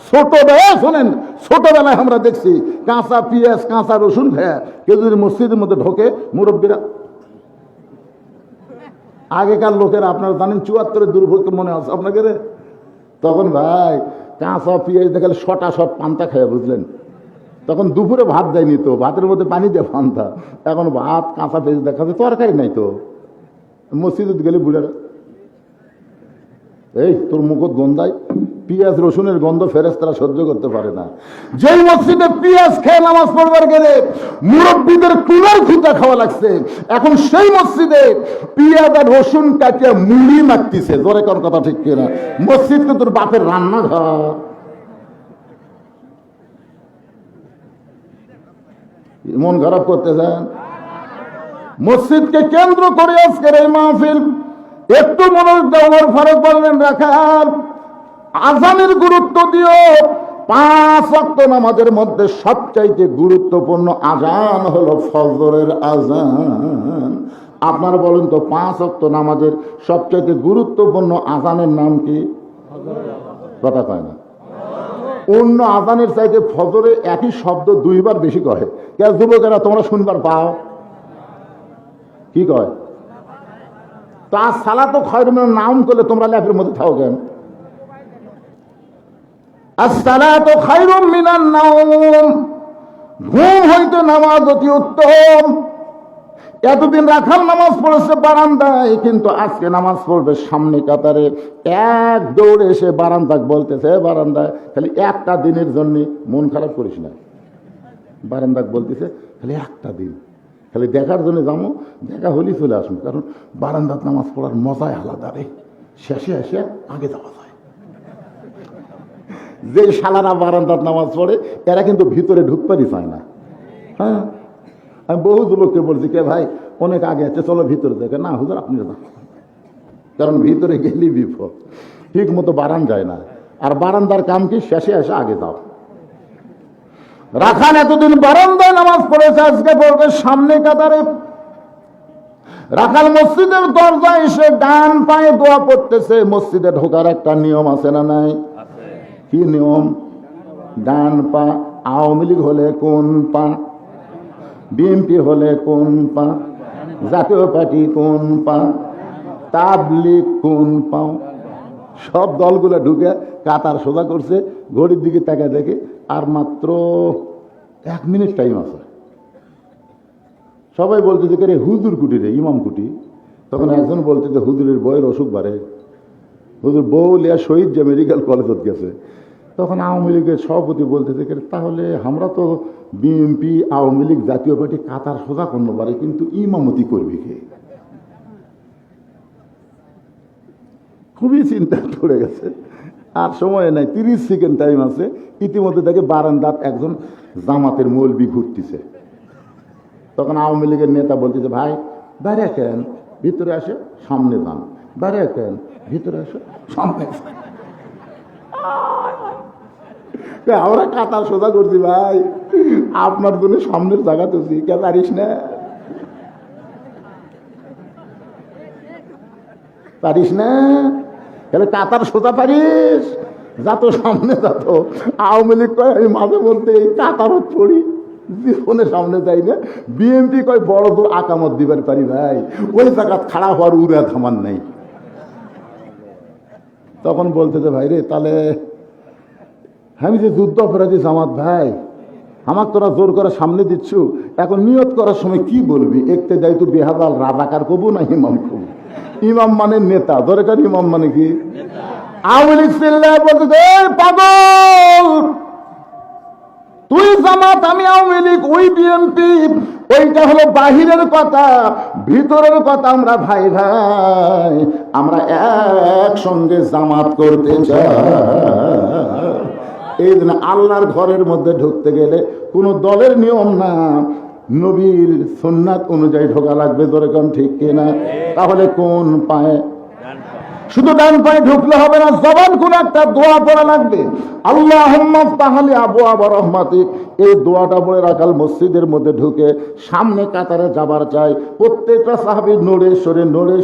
ছোটবেলায় শোনেন, ছোটবেলায় আমরা দেখছি কাঁচা পেঁয়াজ কাঁচা রসুন খায় কেউ যদি মসজিদের মধ্যে ঢোকে, মুরব্বীরা, আগেকার লোকেরা আপনারা জানেন 74-এর দুর্ভোগ মনে আছে আপনাকে? তখন ভাই কাঁচা পেঁয়াজ দেখালে শটা শট পান্তা খায়, বুঝলেন? তখন দুপুরে ভাত দেয়নি তো, ভাতের মধ্যে পানি দিয়ে পান্তা। এখন ভাত কাঁচা পেঁয়াজ দেখাচ্ছে, তরকারি নাই তো। মসজিদে গেলে বুড়ারা, এই তোর মুখত গন্ধায়, পেঁয়াজ রসুনের গন্ধ ফেরেশতারা সহ্য করতে পারে না। যেই মসজিদে পেঁয়াজ খেয়ে নামাজ পড়বার গেলে মুরব্বীদের কুলার খুঁতা খাওয়া লাগছে, এখন সেই মসজিদে পেঁয়াজ আর রসুন কাটিয়ে মুড়ি মাখতেছে। জোরে কোন কথা ঠিক কিনা? মসজিদকে তোর বাপের রান্নাঘর। মন খারাপ করতে চান? মসজিদকে কেন্দ্র করে আজকের এই মাহফিল। একটু মনোযোগ দাও। ওমর ফারুক বললেন, রাখাল আযানের গুরুত্ব দিও। 5 ওয়াক্ত নামাজের মধ্যে সবচাইতে গুরুত্বপূর্ণ আযান হলো ফজরের আযান। আপনারা বলেন তো, 5 ওয়াক্ত নামাজের সবচাইতে গুরুত্বপূর্ণ আযানের নাম কি? কথা কয় না। অন্য আযানের চাইতে ফজরে একই শব্দ 2 বার বেশি কয়। যুবকেরা তোমরা শুনবার পাও? কি কয়? তো আর সালাতু খায়রুম মিনান নাওম করলে তোমরা ল্যাপের মধ্যে থাকো কেন? আসসালাতু খায়রুম মিনান নাওম, ঘুম হইতে নামাজ অতি উত্তম। এতদিন রাখাল নামাজ পড়েছে বারান্দায়, কিন্তু আজকে নামাজ পড়বে সামনে কাতারে। এক দৌড়ে এসে বারান্দাক বলতেছে, বারান্দায় খালি একটা দিনের জন্য মন খারাপ করিস না। বারান্দাক বলতেছে খালি একটা দিন, খালি দেখার জন্য যাবো, দেখা হলেই চলে আসবো, কারণ বারান্দাত নামাজ পড়ার মজাই আলাদা রে, শেষে এসে আগে যাওয়া যায়। যে শালারা বারান্দাত নামাজ পড়ে এরা কিন্তু ভিতরে ঢুকপারই চায় না। হ্যাঁ, আমি বহু যুবককে বলছি, কে ভাই অনেক আগে আছে, চলো ভিতরে দেখে। না হুজুর আপনি না, কারণ ভিতরে গেলেই বিপদ, ঠিক মতো বারান যায় না। আর বারান্দার কাম কি, শেষে এসে আগে যাও। রাখাল এতদিন বারান্দায় নামাজ পড়েছে, আজকে পড়বে সামনে কাতারে। রাখাল মসজিদের দরজায় এসে ডান পায়ে দোয়া পড়তেছে। মসজিদে ঢোকার একটা নিয়ম আছে না নাই? কি নিয়ম? ডান পা। আওয়ামী লীগ হলে কোন পা? বিএনপি হলে কোন পা? জাতীয় পার্টি কোন পা? তাবলিগ কোন পা? সব দলগুলো ঢুকে কাতার সোজা করছে। ঘড়ির দিকে তাকায় দেখে আর মাত্র 1 মিনিট টাইম আছে। সবাই বলতে যে রে হুজুর কুটি রে, ইমাম কুটি। তখন একজন বলতে যে হুজুরের বইয়ের অসুখ বাড়ে, হুজুর বউ লিয়া শহীদ যে মেডিকেল কলেজত গেছে। তখন আওয়ামী লীগের সভাপতি বলতেছে, তাহলে আমরা তো বিএনপি, আওয়ামী লীগ, জাতীয় পার্টি কাতার সোজা করতে পারে, কিন্তু ইমামতি করবি কে? খুবই চিন্তা পড়ে গেছে। আর সময় নাই, 30 সেকেন্ড টাইম আছে। ইতিমধ্যে দেখে বারান্দাত একজন জামাতের মৌলবি ঘুরতেছে। তখন আওয়ামী লীগের নেতা বলতেছে, ভাই বাইরে কেন, ভিতরে আসে সামনে যান। বাইরে কেন, ভিতরে আসে সামনে যান। আমরা কাতার সোজা করছি ভাই, আপনার জন্য সামনের জায়গা তুলছি, কে পারিস না? পারিস না? তাহলে কাতার সোজা পারিস, যাতো সামনে যাতো। আওয়ামী লীগ কয় আমি মাঝে মধ্যে এই কাতারত পড়ি, জীবনে সামনে যাই না। বিএনপি কয় বড় দূর আকামত দিবার পারি ভাই, ওই জায়গা খাড়া হওয়ার উড়া থামান নাই। তখন বলতেছে, ভাই রে তাহলে আমি যে যুদ্ধ অপরাধী জামাত ভাই, আমার তোরা জোর করে সামনে দিচ্ছ, এখন নিয়ত করার সময় কি বলবি? একতে যাই তো বেহাজাল রাজাকার কবু না ইমাম কবু? ইমাম মানে নেতা, দরকার ইমাম মানে কি? আওয়ামী লীগ চিল্লায় বলতে, পাগল তুই জামাত, আমি আওয়ামী লীগ, ওই বিএনপি, ওইটা হলো বাহিরের কথা, ভিতরের কথা আমরা ভাই ভাই, আমরা একসঙ্গে জামাত করতে চাই। এই দিন আল্লাহর ঘরের মধ্যে ঢুকতে গেলে কোনো দলের নিয়ম না, নবীর সুন্নাত অনুযায়ী ঢোকা লাগবে। ধরে কোন ঠিক কিনা? তাহলে কোন পায়ে? শুধু ডান পায়ে ঢুকলে হবে না, জবান কোন একটা দোয়া পড়া লাগবে। আল্লাহুম্মা ফতাহলি আবওয়াব রাহমাতিক, এই দোয়াটা পড়ে রাখাল মসজিদের মধ্যে ঢুকে সামনে কাতারে যাবার চাই। প্রত্যেকটা সাহাবী নড়ে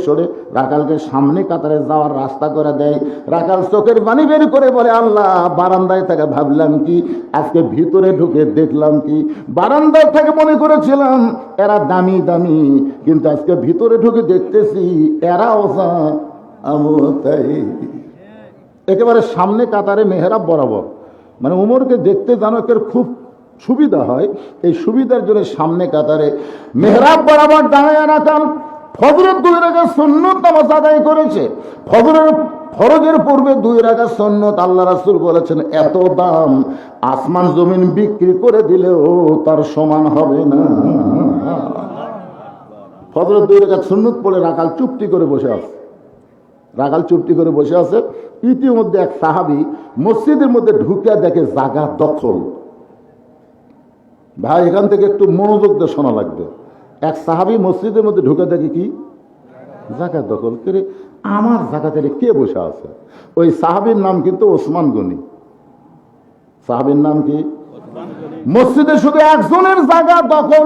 সরে রাখালকে সামনে কাতারে যাওয়ার রাস্তা করে দেয়। রাখাল চোখের পানি বের করে বলে, আল্লাহ বারান্দায় থেকে ভাবলাম কি, আজকে ভিতরে ঢুকে দেখলাম কি। বারান্দায় থেকে মনে করেছিলাম এরা দামি দামি, কিন্তু আজকে ভিতরে ঢুকে দেখতেছি এরাও একেবারে সামনে কাতারে মেহরাব বরাবর। মানে উমরকে দেখতে জানো এর খুব সুবিধা হয়, এই সুবিধার জন্য সামনে কাতারে মেহরাব বরাবর দাঁড়ায় রাখাল। ফজরের 2 রাকাত সুন্নত নামাজ আদায় করেছে। ফরজের পূর্বে 2 রাকাত সুন্নত আল্লাহ রাসূল বলেছেন এত দাম, আসমান জমিন বিক্রি করে দিলেও তার সমান হবে না। ফজরের 2 রাকাত সুন্নত পড়ে রাখাল চুপটি করে বসে আছে। ইতিমধ্যে এক সাহাবী মসজিদের মধ্যে ঢুকে দেখে জায়গা দখল। ভাই এখান থেকে একটু মনোযোগ দিয়ে শোনা লাগবে। এক সাহাবী মসজিদের মধ্যে ঢুকে দেখে কি জায়গা দখল করে, আমার জায়গাতে কে বসে আছে? ওই সাহাবীর নাম কিন্তু ওসমান গনি। সাহাবীর নাম কি? মসজিদে শুধু একজনের জায়গা দখল।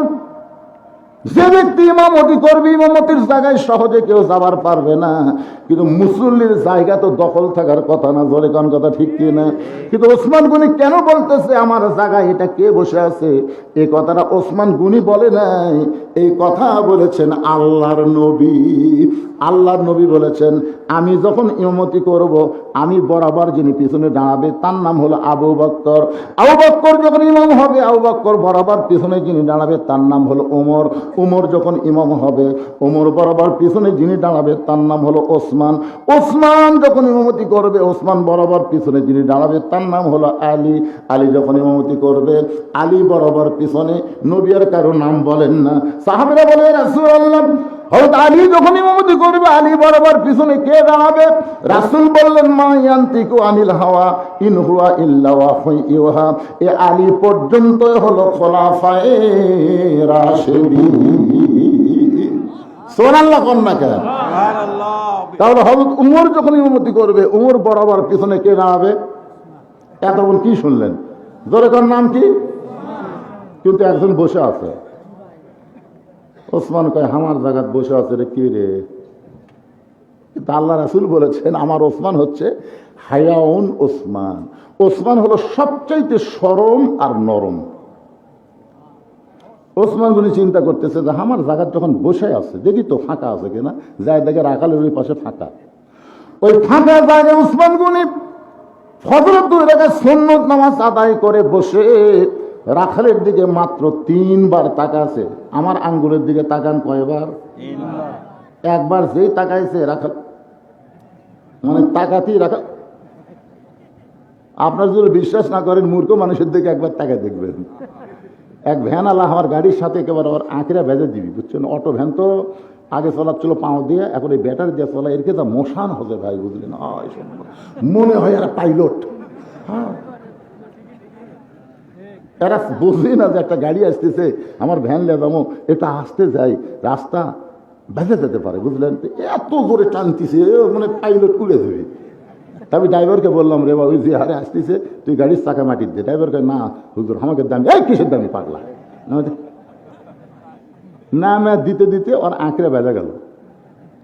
যে ব্যক্তি ইমামতি করবে, ইমামতির জায়গায় সহজে কেউ যাবার পারবে না, কিন্তু মুসল্লির জায়গা তো দখল থাকার কথা না। জোরে কোন কথা ঠিক কি না? কিন্তু ওসমান গনি কেন বলতেছে আমার জায়গায় এটা কে বসে আছে? এই কথাটা ওসমান গনি বলে নাই, এই কথা বলেছেন আল্লাহর নবী। আল্লাহর নবী বলেছেন, আমি যখন ইমামতি করব, আমি বরাবর যিনি পিছনে দাঁড়াবে তার নাম হলো আবু বকর। আবু বকর যখন ইমাম হবে, আবু বকর বরাবর পিছনে যিনি দাঁড়াবে তার নাম হলো ওমর। ওমর যখন ইমাম হবে, ওমর বরাবর পিছনে যিনি দাঁড়াবে তার নাম হলো ওসমান। ওসমান যখন ইমামতি করবে, ওসমান বরাবর পিছনে যিনি দাঁড়াবে তার নাম হলো আলী। আলী যখন ইমামতি করবে, আলী বরাবর পিছনে। নবী আর কারো নাম বলেন না। সাহাবীরা বলে, রাসূলুল্লাহ, হযরত আলী যখন ইমামতি করবে, আলী বরাবর পিছনে কে দাঁড়াবে? রাসূল বললেন, মা ইয়ান্তিকু আনিল হাওয়া ইন হুয়া ইল্লা ওয়াহয়ুন ইউহা। এ আলী পর্যন্ত হলো খোলাফায়ে রাশিদিন। সুবহানাল্লাহ কোন না কেন? তাহলে হযরত উমর যখন ইমামতি করবে, উমর বরাবর পিছনে কে দাঁড়াবে? এতক্ষণ কি শুনলেন? জোরে কোন নাম কি? কিন্তু একজন বসে আছে। ওসমান কয়, আমার জায়গায় বসে আছে রে, কে রে? কিন্তু আল্লাহ রাসূল বলেছেন, আমার ওসমান হচ্ছে হায়াউন ওসমান। ওসমান হলো সবচাইতে সরম আর নরম। ওসমান গুলি চিন্তা করতেছে যে আমার জায়গায় যখন বসে আছে, দেখি তো ফাঁকা আছে কিনা। যায় দেখে রাখালের ওই পাশে ফাঁকা। ওই ফাঁকা জায়গায় ওসমান গুলি ফজরের 2 রাকাত সুন্নত নামাজ আদায় করে বসে রাখালের দিকে মাত্র 3 বার তাকাছে। আমার আঙ্গুলের দিকে তাকান কয়বার? 3 বার। একবার যেই তাকাইছে রাখাল, মানে তাকাতেই রাখাল। আপনার যদি বিশ্বাস না করেন, মূর্খ মানুষের দিকে একবার তাকায় দেখবেন। এক ভ্যান আলা আমার গাড়ির সাথে একেবারে ওর আঁকড়া ভেজে দিবি, বুঝছেন? অটো ভ্যান তো আগে চলাচ্ছিল পাও দিয়ে, এখন এই ব্যাটারি দিয়ে চলা, এর যা মশান হবে ভাই, বুঝলেন? মনে হয় এরা পাইলট। হ্যাঁ, এরা বুঝলি না যে একটা গাড়ি আসতেছে, আমার ভ্যান নিয়ে যাবো, এটা আসতে যাই, রাস্তা ভেজে যেতে পারে, বুঝলেন? এত জোরে টানতেছে, মানে পাইলট উড়ে দেবে। তবে ড্রাইভারকে বললাম, রে বাবু, যে হারে আসতেছে তুই গাড়ির চাকা মাটির দে। ড্রাইভারকে, না হুজুর আমাকে দামি। এই কিসের দামি পাগলা? না না, দিতে দিতে ওর আঁকড়া বেজা গেল,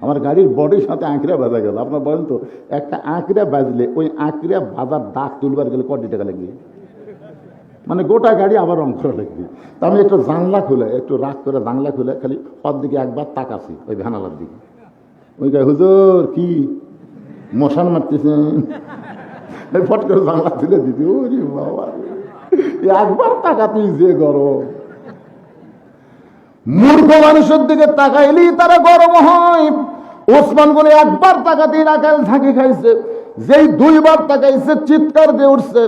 আমার গাড়ির বডির সাথে আঁকড়া বাজা গেল। আপনার বলেন তো, একটা আঁকড়া বাজলে ওই আঁকড়া বাজার দাগ তুলবার গেলে কত টাকা লাগবে? মানে গোটা গাড়ি আবার রং করা লাগবে। তা আমি একটু জানলা খুলে, একটু রাগ করে জানলা খুলে খালি ওর দিকে একবার তাকাছি, ওই ভ্যানালার দিকে। ওই গায়ে, হুজুর কি মশান মারতেছেন? ফট করে জানলা তুলে দিতে, ওরে বাবা, একবার তাকাতেই যে গরম। মূর্খ মানুষের দিকে তাকাইলেই তারা গরম হয়। ওসমান গনি একবার তাকাতেই রাখাল ঝাঁকি খাইছে, যেই 2 বার তাকাইছে চিৎকার দিয়ে উঠছে,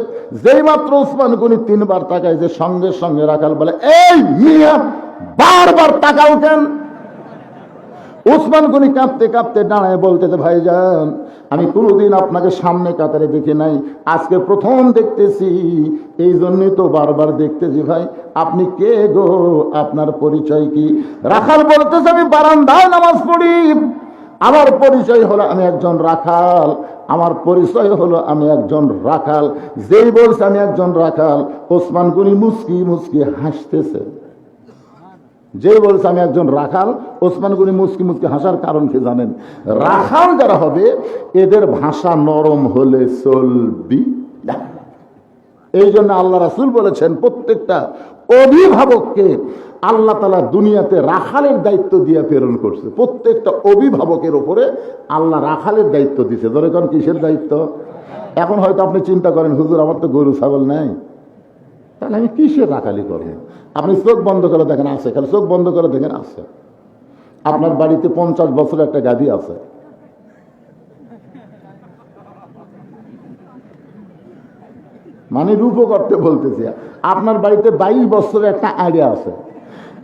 যেই মাত্র ওসমান গনি 3 বার তাকাইছে, সঙ্গে সঙ্গে রাখাল বলে, এই মিয়া বারবার তাকাও কেন? ওসমান গনি কাঁপতে কাঁপতে দাঁড়ায় বলতেছে, ভাইজান, আমি কোনোদিন আপনাকে সামনে কাতারে দেখি নাই, আজকে প্রথম দেখতেছি, এই জন্যই তো বারবার দেখতেছি। ভাই আপনি কে গো? আপনার পরিচয় কি? রাখাল বলতেছে, আমি বারান্দায় নামাজ পড়ি, আমার পরিচয় হলো আমি একজন রাখাল, আমার পরিচয় হলো আমি একজন রাখাল। যেই বলছে আমি একজন রাখাল, ওসমান গনি মুস্কি মুস্কি হাসতেছে। যেই বলছে আমি একজন রাখাল, ওসমান গনি মুস্কি মুস্কি হাসার কারণ কি জানেন? রাখাল যারা হবে এদের ভাষা নরম হলে চলবি না। এই জন্য আল্লাহ রাসূল বলেছেন, প্রত্যেকটা অভিভাবককে আল্লাহ তাআলা দুনিয়াতে রাখালের দায়িত্ব দিয়ে প্রেরণ করছে। প্রত্যেকটা অভিভাবকের উপরে আল্লাহ রাখালের দায়িত্ব দিছে। ধরে কোন কিসের দায়িত্ব? এখন হয়তো আপনি চিন্তা করেন, হুজুর আমার তো গরু ছাগল নাই, তাহলে আমি কিসের রাখালি করবো? আপনি চোখ বন্ধ করে দেখেন আছে, খালি চোখ বন্ধ করে দেখেন আছে। আপনার বাড়িতে 50 বছরের একটা গাভী আছে, মানে রূপ করতে বলতেছি। আপনার বাড়িতে 22 বছরের একটা আইডিয়া আছে,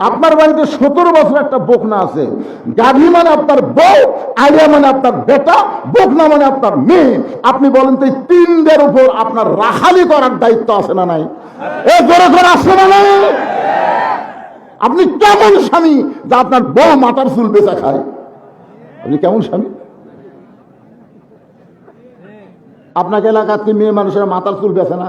আপনার বাড়িতে 17 বছর একটা বকনা আছে। গাভী মানে আপনার বউ, আইডিয়া মানে আপনার বেটা, বকনা মানে আপনার মেয়ে। আপনি বলেন তো, এই 3দের উপর আপনার রাখালি করার দায়িত্ব আছে না নাই? এ জোরে করে আছে না নাই? আপনি কেমন স্বামী যা আপনার বউ মাথার চুল বেচা খায়? আপনি কেমন স্বামী? আপনাকে এলাকাতে মেয়ে মানুষের মাথার চুল বেচে না?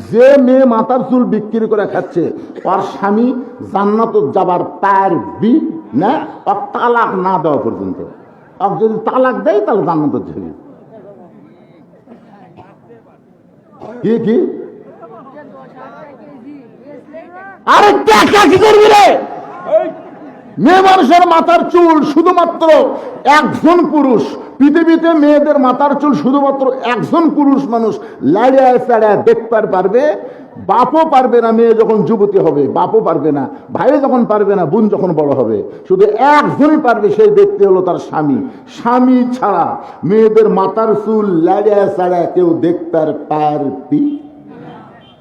যে মেয়ে মাথার চুল বিক্রি করে খাচ্ছে, ওর স্বামী জান্নাতে যাবার পারবি না, ওর তালাক না দেওয়া পর্যন্ত। আর যদি তালাক দেয় তাহলে জান্নাতে যাবে। কি কি? আরে টাকা কি করবি রে? মেয়ে মানুষের মাথার চুল শুধুমাত্র একজন পুরুষ, পৃথিবীতে মেয়েদের মাথার চুল শুধুমাত্র একজন পুরুষ মানুষ লাড়িয়ায় চাড়ায় দেখতে পারবে। বাপও পারবে না, মেয়ে যখন যুবতী হবে বাপও পারবে না, ভাই যখন পারবে না, বোন যখন বড় হবে, শুধু একজনই পারবে, সেই ব্যক্তি হলো তার স্বামী। স্বামী ছাড়া মেয়েদের মাথার চুল লাড়িয়ায় চাড়ায় কেউ দেখতে পারবি।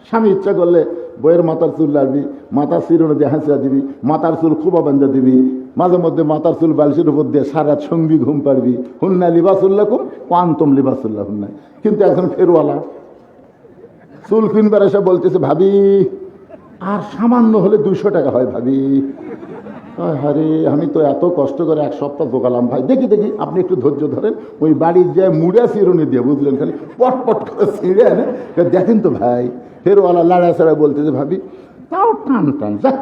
স্বামী ইচ্ছা করলে বইয়ের মাথার চুল লাড়বি, মাথার চিরুনি দিয়ে হাসিয়া দিবি, মাথার চুল খুবা বান্ধা দিবি, মাঝে মধ্যে মাথার চুল বালিশের উপর দিয়ে সারা সঙ্গী ঘুম পারবি। হুন্না লিবাসুল্লাহ কুম কোয়ান্তম লিবাসুল্লাহ হুন্না। কিন্তু এখন ফেরওয়ালা চুল কিনবার এসে বলতেছে, ভাবি আর সামান্য হলে 200 টাকা হয় ভাবি। আরে আমি তো এত কষ্ট করে এক সপ্তাহ জোগালাম ভাই, দেখি দেখি আপনি একটু ধৈর্য ধরেন। ওই বাড়ির যে মুড়া চিরুনি দিয়ে বুঝলেন, খালি পট পট করে ছিঁড়ে আনে, দেখেন তো ভাই। ফেরওয়ালা লাড়া ছাড়া বলতেছে, ভাবি তাও টান টান, যাক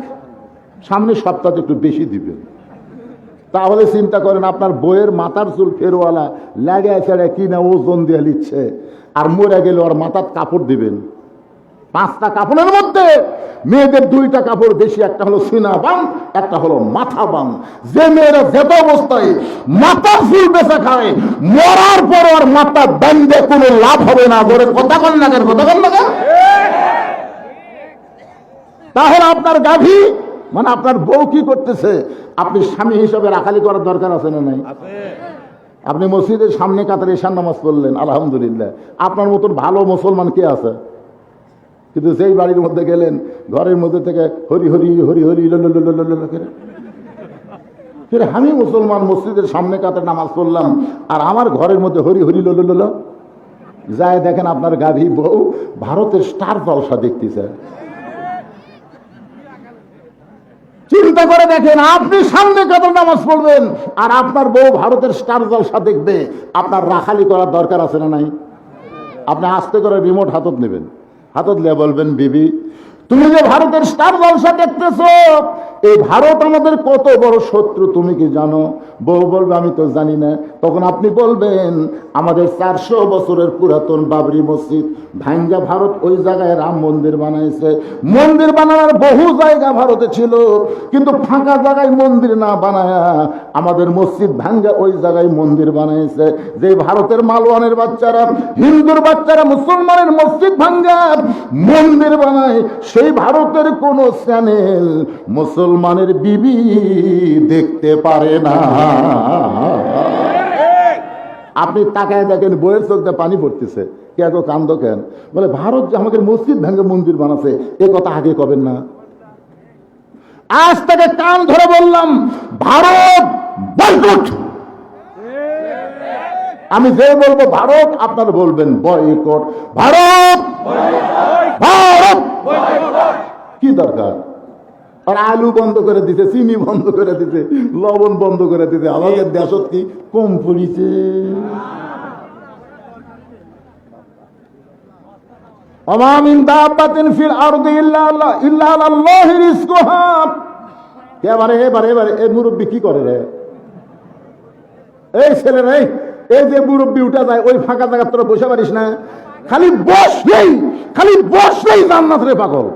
সামনের সপ্তাহে একটু বেশি দিবেন। তাহলে চিন্তা করেন, আপনার বইয়ের মাথার চুল ফেরওয়ালা লাড়িয়া ছাড়া কিনা ওজন দিয়ে নিচ্ছে, আর মরে গেলে ওর মাথার কাপড় দিবেন। 5টা কাপড়ের মধ্যে মেয়েদের 2টা কাপড় বেশি, একটা হলো সিনা বাং, একটা হলো মাথা বাং। যে মেয়েরা যেত অবস্থায় মাথার চুল বেঁচে খায়, মরার পর ওর মাথা বান্ধে কোনো লাভ হবে না। বলে কথা কন না কেন, কথা কন না কেন? তাহলে আপনার গাভী মানে আপনার বউ কি করতেছে, আপনি স্বামী হিসাবে রাখালি করার দরকার আছে না নাই? আপনি মসজিদের সামনে কাতারে ঈশান নামাজ পড়লেন, আলহামদুলিল্লাহ, আপনার মতন ভালো মুসলমান কে আছে? কিন্তু সেই বাড়ির মধ্যে গেলেন, ঘরের মধ্যে থেকে হরি হরি হরি হরি করে, আমি মুসলমান মসজিদের সামনে কাতারে নামাজ পড়লাম, আর আমার ঘরের মধ্যে হরি হরি লোল যায়। দেখেন আপনার গাভী বউ ভারতের স্টার জলসা দেখতেছে। চিন্তা করে দেখেন, আপনি সামনে কাতারে নামাজ পড়বেন আর আপনার বউ ভারতের স্টার জলসা দেখবে, আপনার রাখালি করার দরকার আছে না নাই? আপনি আস্তে করে রিমোট হাতত নেবেন, হাতত নিয়ে বলবেন, বিবি তুমি যে ভারতের স্টার জলসা দেখতেছো, এই ভারত আমাদের কত বড় শত্রু তুমি কি জানো? বউ বলবে, আমি তো জানি না। তখন আপনি বলবেন, আমাদের 400 বছরের পুরাতন বাবরি মসজিদ ভাঙ্গা ভারত ওই জায়গায় রাম মন্দির বানাইছে। মন্দির বানানোর বহু জায়গা ভারতে ছিল, কিন্তু ফাঁকা জায়গায় মন্দির না বানায়া আমাদের মসজিদ ভাঙ্গা ওই জায়গায় মন্দির বানাইছে। যে ভারতের মালওয়ানের বাচ্চারা, হিন্দুর বাচ্চারা মুসলমানের মসজিদ ভাঙ্গা মন্দির বানায়, সেই ভারতের কোন চ্যানেল মুসলমানের বিবি দেখতে পারে না। আপনি তাকায় দেখেন, বইয়ের চোখ দিয়ে পানি পড়তেছে। কে এত কান্দ কেন? বলে, ভারত যে আমাদের মসজিদ ভেঙে মন্দির বানাচ্ছে, এ কথা আগে কবেন না? আজ থেকে কান ধরে বললাম, ভারত বয়কট। আমি যে বলবো ভারত, আপনারা বলবেন বয়কট। ভারত ভারত কি দরকার? আর আলু বন্ধ করে দিতে, চিনি বন্ধ করে দিতে, লবণ বন্ধ করে দিতে, আমাদের দেশত কি কম পড়িছে? ওমা মিন দাব্বাতিন ফিল আরদি ইল্লা আলাল্লাহি রিজকুহা। এবারে এই মুরব্বি কি করে রে? এই ছেলে রে, এই যে মুরব্বি উঠা যায়, ওই ফাঁকা জায়গা তোরা বসে পারিস না? খালি বসলেই জান্নাত রে পাগল।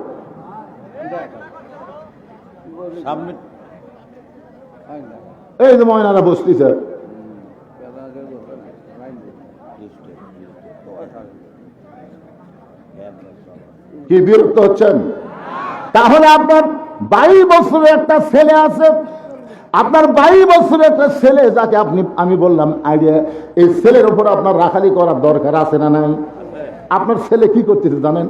এই যে ময়নারা বসতেছে, কি বিরক্ত হচ্ছেন? তাহলে আপনার 22 বছরের একটা ছেলে আছে, আপনার 22 বছরের একটা ছেলে, যাকে আমি বললাম আইডিয়া, এই ছেলের উপর আপনার রাখালি করার দরকার আছে না নাই? আপনার ছেলে কি করতেছে জানেন?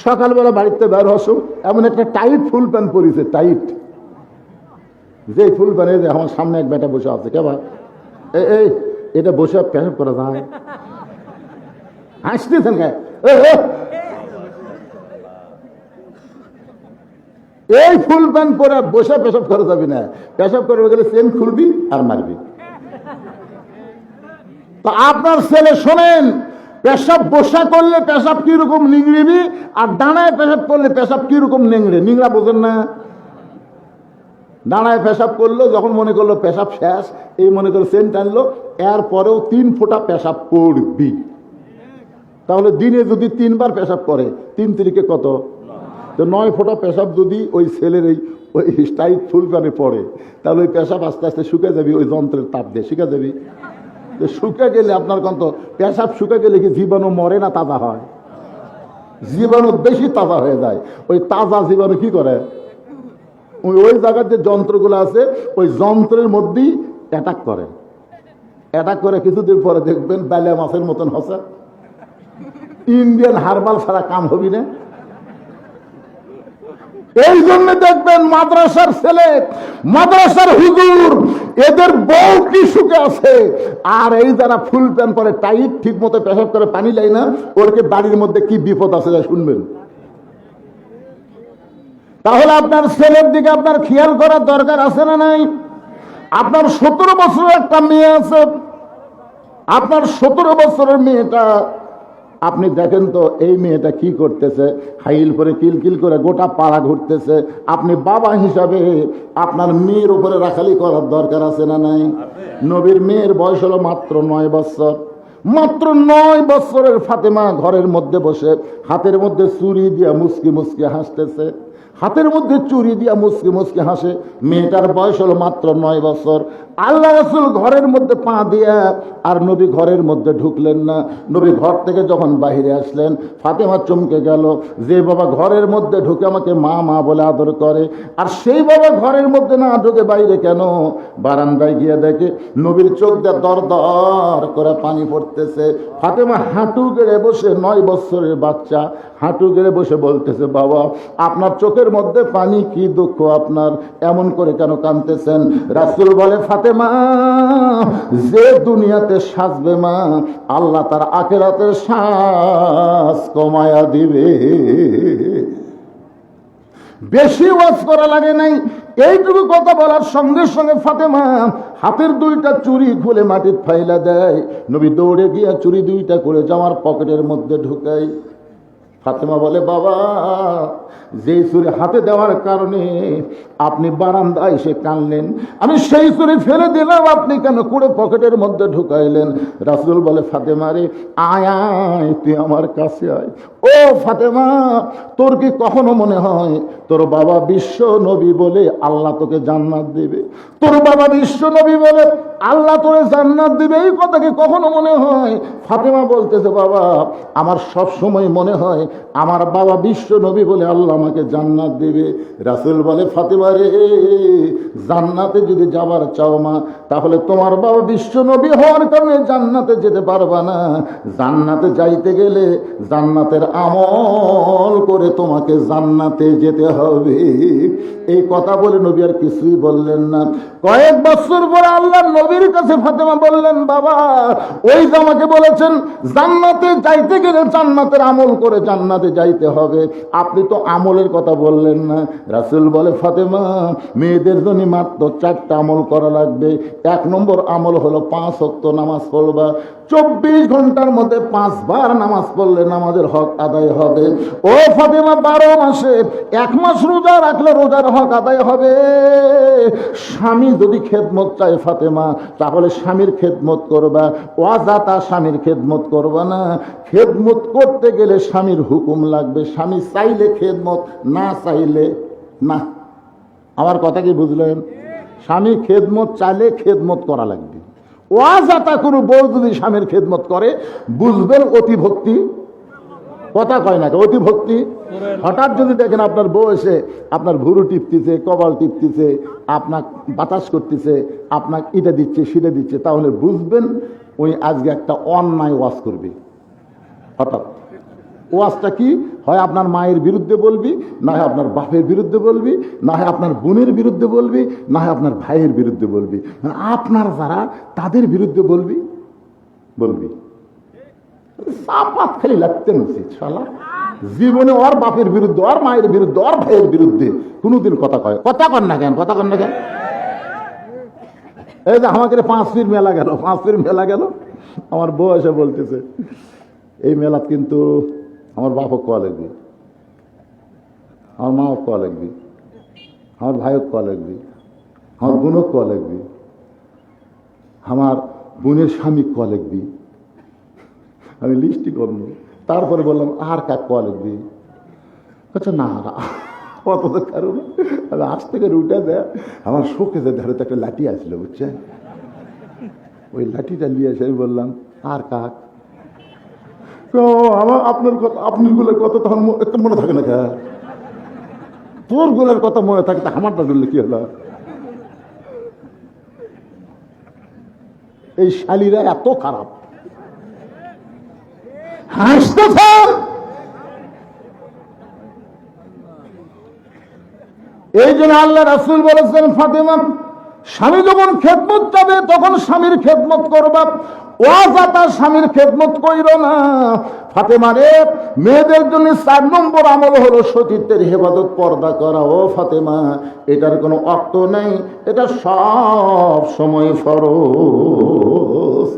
সকালবেলা বাড়িতে বের হস, এমন একটা টাইট ফুল প্যান্ট পরিছে, টাইট, যে ফুল প্যান্ট, যে আমার সামনে এক বেটা বসে আছে, কেবা এই এটা বসে পেশাব করা যায়? হাসতেছেন কে? এই ফুল প্যান্ট পরে বসে পেশাব করা যাবে না। পেশাব করবে গেলে চেন খুলবি আর মারবি। তো আপনার ছেলে শোনেন, পেশাব বসা করলে পেশাব কিরকম নিংড়িবি, আর ডানায় পেশাব করলে পেশাব কিরকম নিংড়ে, নিংড়া বোঝেন না? ডানায় পেশাব করলো, যখন মনে করলো পেশাব শেষ, এই মনে করলো চেন টানলো, এরপরেও 3 ফোঁটা পেশাব করবি। তাহলে দিনে যদি 3 বার পেশাব করে, 3 তিরিকে কত? তো 9 ফোঁটা পেশাব যদি ওই ছেলের এই ওই টাইট ফুল প্যানে পড়ে, তাহলে ওই পেশাব আস্তে আস্তে শুকে যাবি, ওই যন্ত্রের তাপ দিয়ে শুকে যাবি। তো শুকে গেলে আপনার কত পেশাব শুকে গেলে কি জীবাণু মরে না তাজা হয়? জীবাণু বেশি তাজা হয়ে যায়। ওই তাজা জীবাণু কি করে, ওই জায়গার যে যন্ত্রগুলো আছে ওই যন্ত্রের মধ্যেই অ্যাটাক করে। অ্যাটাক করে কিছুদিন পরে দেখবেন বেলা মাছের মতন হসে। ইন্ডিয়ান হারবাল ছাড়া কাম হবি না। এই জন্য দেখবেন মাদ্রাসার ছেলে, মাদ্রাসার হুজুর, এদের বউ কি সুখে আছে, আর এই যারা ফুল প্যান্ট পরে টাইট ঠিক মতো পেশাব করে পানি লাই না, ওরকে বাড়ির মধ্যে কি বিপদ আছে যা শুনবেন। তাহলে আপনার ছেলের দিকে আপনার খেয়াল করার দরকার আছে না নাই? আপনার 17 বছরের একটা মেয়ে আছে, আপনার 17 বছরের মেয়েটা, আপনি দেখেন তো এই মেয়েটা কি করতেছে, হাইল করে কিলকিল করে গোটা পাড়া ঘুরতেছে। আপনি বাবা হিসাবে আপনার মেয়ের উপরে রাখালি করার দরকার আছে না নাই? নবীর মেয়ের বয়স হলো মাত্র 9 বছর। মাত্র 9 বছরের ফাতেমা ঘরের মধ্যে বসে হাতের মধ্যে চুরি দিয়া মুসকি মুসকি হাসতেছে। হাতের মধ্যে চুরি দিয়া মুসকি মুসকি হাসে। মেয়েটার বয়স হলো মাত্র 9 বছর। আল্লাহ রাসূল ঘরের মধ্যে পা দিয়া, আর নবী ঘরের মধ্যে ঢুকলেন না। নবী ঘর থেকে যখন বাহিরে আসলেন, ফাতেমা চমকে গেল, যে বাবা ঘরের মধ্যে ঢুকে আমাকে মা মা বলে আদর করে, আর সেই বাবা ঘরের মধ্যে না ঢুকে বাইরে কেন? বারান্দায় গিয়ে দেখে নবীর চোখ দিয়ে দর দর করে পানি পড়তেছে। ফাতেমা হাঁটু গেড়ে বসে, 9 বছরের বাচ্চা হাঁটু গেড়ে বসে বলতেছে, বাবা আপনার চোখের মধ্যে পানি, কি দুঃখ আপনার, এমন করে কেন কাঁদতেছেন? রাসূল বলে, ফাতেমা, যে দুনিয়াতে সাজবে মা, আল্লাহ তার আখিরাতের সাজ কমায়া দিবে। বেশি ওয়াজ করা লাগে নাই, এইটুকু কথা বলার সঙ্গে সঙ্গে ফাতেমা হাতের 2টা চুড়ি খুলে মাটির ফাইলা দেয়। নবী দৌড়ে গিয়া চুড়ি 2টা করে জামার পকেটের মধ্যে ঢুকায়। ফাতেমা বলে, বাবা, যে চুরি হাতে দেওয়ার কারণে আপনি বারান্দায় এসে কানলেন, আমি সেই চুরি ফেলে দিলাম, আপনি কেন কুড়ে পকেটের মধ্যে ঢুকাইলেন? রাসূল বলে, ফাতেমা রে, আয় আয়, তুই আমার কাছে আয়। ও ফাতেমা, তোর কি কখনো মনে হয় তোর বাবা বিশ্ব নবী বলে আল্লাহ তোকে জান্নাত দিবে? তোর বাবা বিশ্ব নবী বলে আল্লাহ তোরে জান্নাত দিবে, এই কথা কি কখনো মনে হয়? ফাতেমা বলতেছে, বাবা, আমার সব সময় মনে হয় আমার বাবা বিশ্ব নবী বলে আল্লাহ আমাকে জান্নাত দিবে। রাসূল বলে, ফাতেমা রে, জান্নাতে যদি যাবার চাও মা, তাহলে তোমার বাবা বিশ্ব নবী হওয়ার কারণে জান্নাতে যেতে পারবা না। জান্নাতে যাইতে গেলে জান্নাতের আমল করে তোমাকে জান্নাতে যেতে হবে। এই কথা বলে নবী আর কিছুই বললেন না। কয়েক বছর পরে আল্লাহর নবীর কাছে ফাতেমা বললেন, বাবা, ওই যে আমাকে বলেছেন জান্নাতে যাইতে গেলে জান্নাতের আমল করে জান্নাতে যাইতে হবে, আপনি তো আমলের কথা বললেন না। রাসূল বলে, ফাতেমা, মেয়েদের জন্য মাত্র 4টা আমল করা লাগবে। 1 নম্বর আমল হলো 5 ওয়াক্ত নামাজ পড়বা। 24 ঘন্টার মধ্যে 5 বার নামাজ পড়লে নামাজের হক আদায় হবে। ও ফাতেমা, 12 মাসে 1 মাস রোজা রাখলে রোজার হক আদায় হবে। স্বামী যদি খেদমত চায় ফাতেমা, তাহলে স্বামীর খেদমত করবা, ওয়াজাতা স্বামীর খেদমত করবা না। খেদমত করতে গেলে স্বামীর হুকুম লাগবে। স্বামী চাইলে খেদমত, না চাইলে না। আমার কথা কি বুঝলেন? স্বামী খেদমত চাইলে খেদমত করা লাগবে। ওয়াজাতা কোনো বউ যদি স্বামীর খেদমত করে, বুঝবেন অতি ভক্তি। কথা কয় না, অতি ভক্তি। হঠাৎ যদি দেখেন আপনার বউ এসে আপনার ভুরু টিপতেছে, কপাল টিপতেছে, আপনার বাতাস করতেছে, আপনার এটা দিচ্ছে সেটা দিচ্ছে, তাহলে বুঝবেন উনি আজকে একটা অন্যায় ওয়াজ করবে। হঠাৎ ওয়াজটা কি হয়, আপনার মায়ের বিরুদ্ধে বলবি, না হয় আপনার বাপের বিরুদ্ধে বলবি, না হয় আপনার বোনের বিরুদ্ধে বলবি, না হয় আপনার ভাইয়ের বিরুদ্ধে বলবি, মানে আপনার যারা তাদের বিরুদ্ধে বলবি। চাপাত খালি লাগতেন উচিত শালা। জীবনে ওর বাপের বিরুদ্ধে, ওর মায়ের বিরুদ্ধে, ওর ভাইয়ের বিরুদ্ধে কোনোদিন কথা কয়? কথা কন না কেন? এই যে আমাকে 5 ফির মেলা গেল, 5 ফির মেলা গেল, আমার বউ এসে বলতেছে, এই মেলা কিন্তু আমার বাপও কোয়া লাগবে, আমার মাও কোয়া লাগবে, আমার ভাইও কোয়া লাগবে, আমার বোনও কোয়া লাগবে, আমার বোনের স্বামী কোয়া লাগবে। আমি লিস্টই করলো। তারপরে বললাম, আর কাক কোয়া লাগবে? আচ্ছা, না, অত কারণ আজ থেকে উঠে দেয় আমার শোকে ধারে তো একটা লাঠি আসছিল বুঝছেন, ওই লাঠিটা নিয়ে এসে আমি বললাম আর কাক তো আমার আপনার কথা, আপনার গুলোর কথা তখন একটু মনে থাকে না কে, তোর গুলোর কথা মনে থাকে তা আমারটা বললে কি হলো। এই শালীরা এত খারাপ, হাসতেছে। এই জন্য আল্লাহ রাসূল বলেছেন ফাতেমা স্বামী যখন খেদমত যাবে তখন স্বামীর খেদমত করবা, ওয়াজাতা স্বামীর খেদমত কইর না। ফাতেমা রে, মেয়েদের জন্য 4 নম্বর আমল হলো সতীত্বের হেফাজত, পর্দা করা। ও ফাতেমা, এটার কোনো অক্ত নেই, এটা সব সময় ফরজ।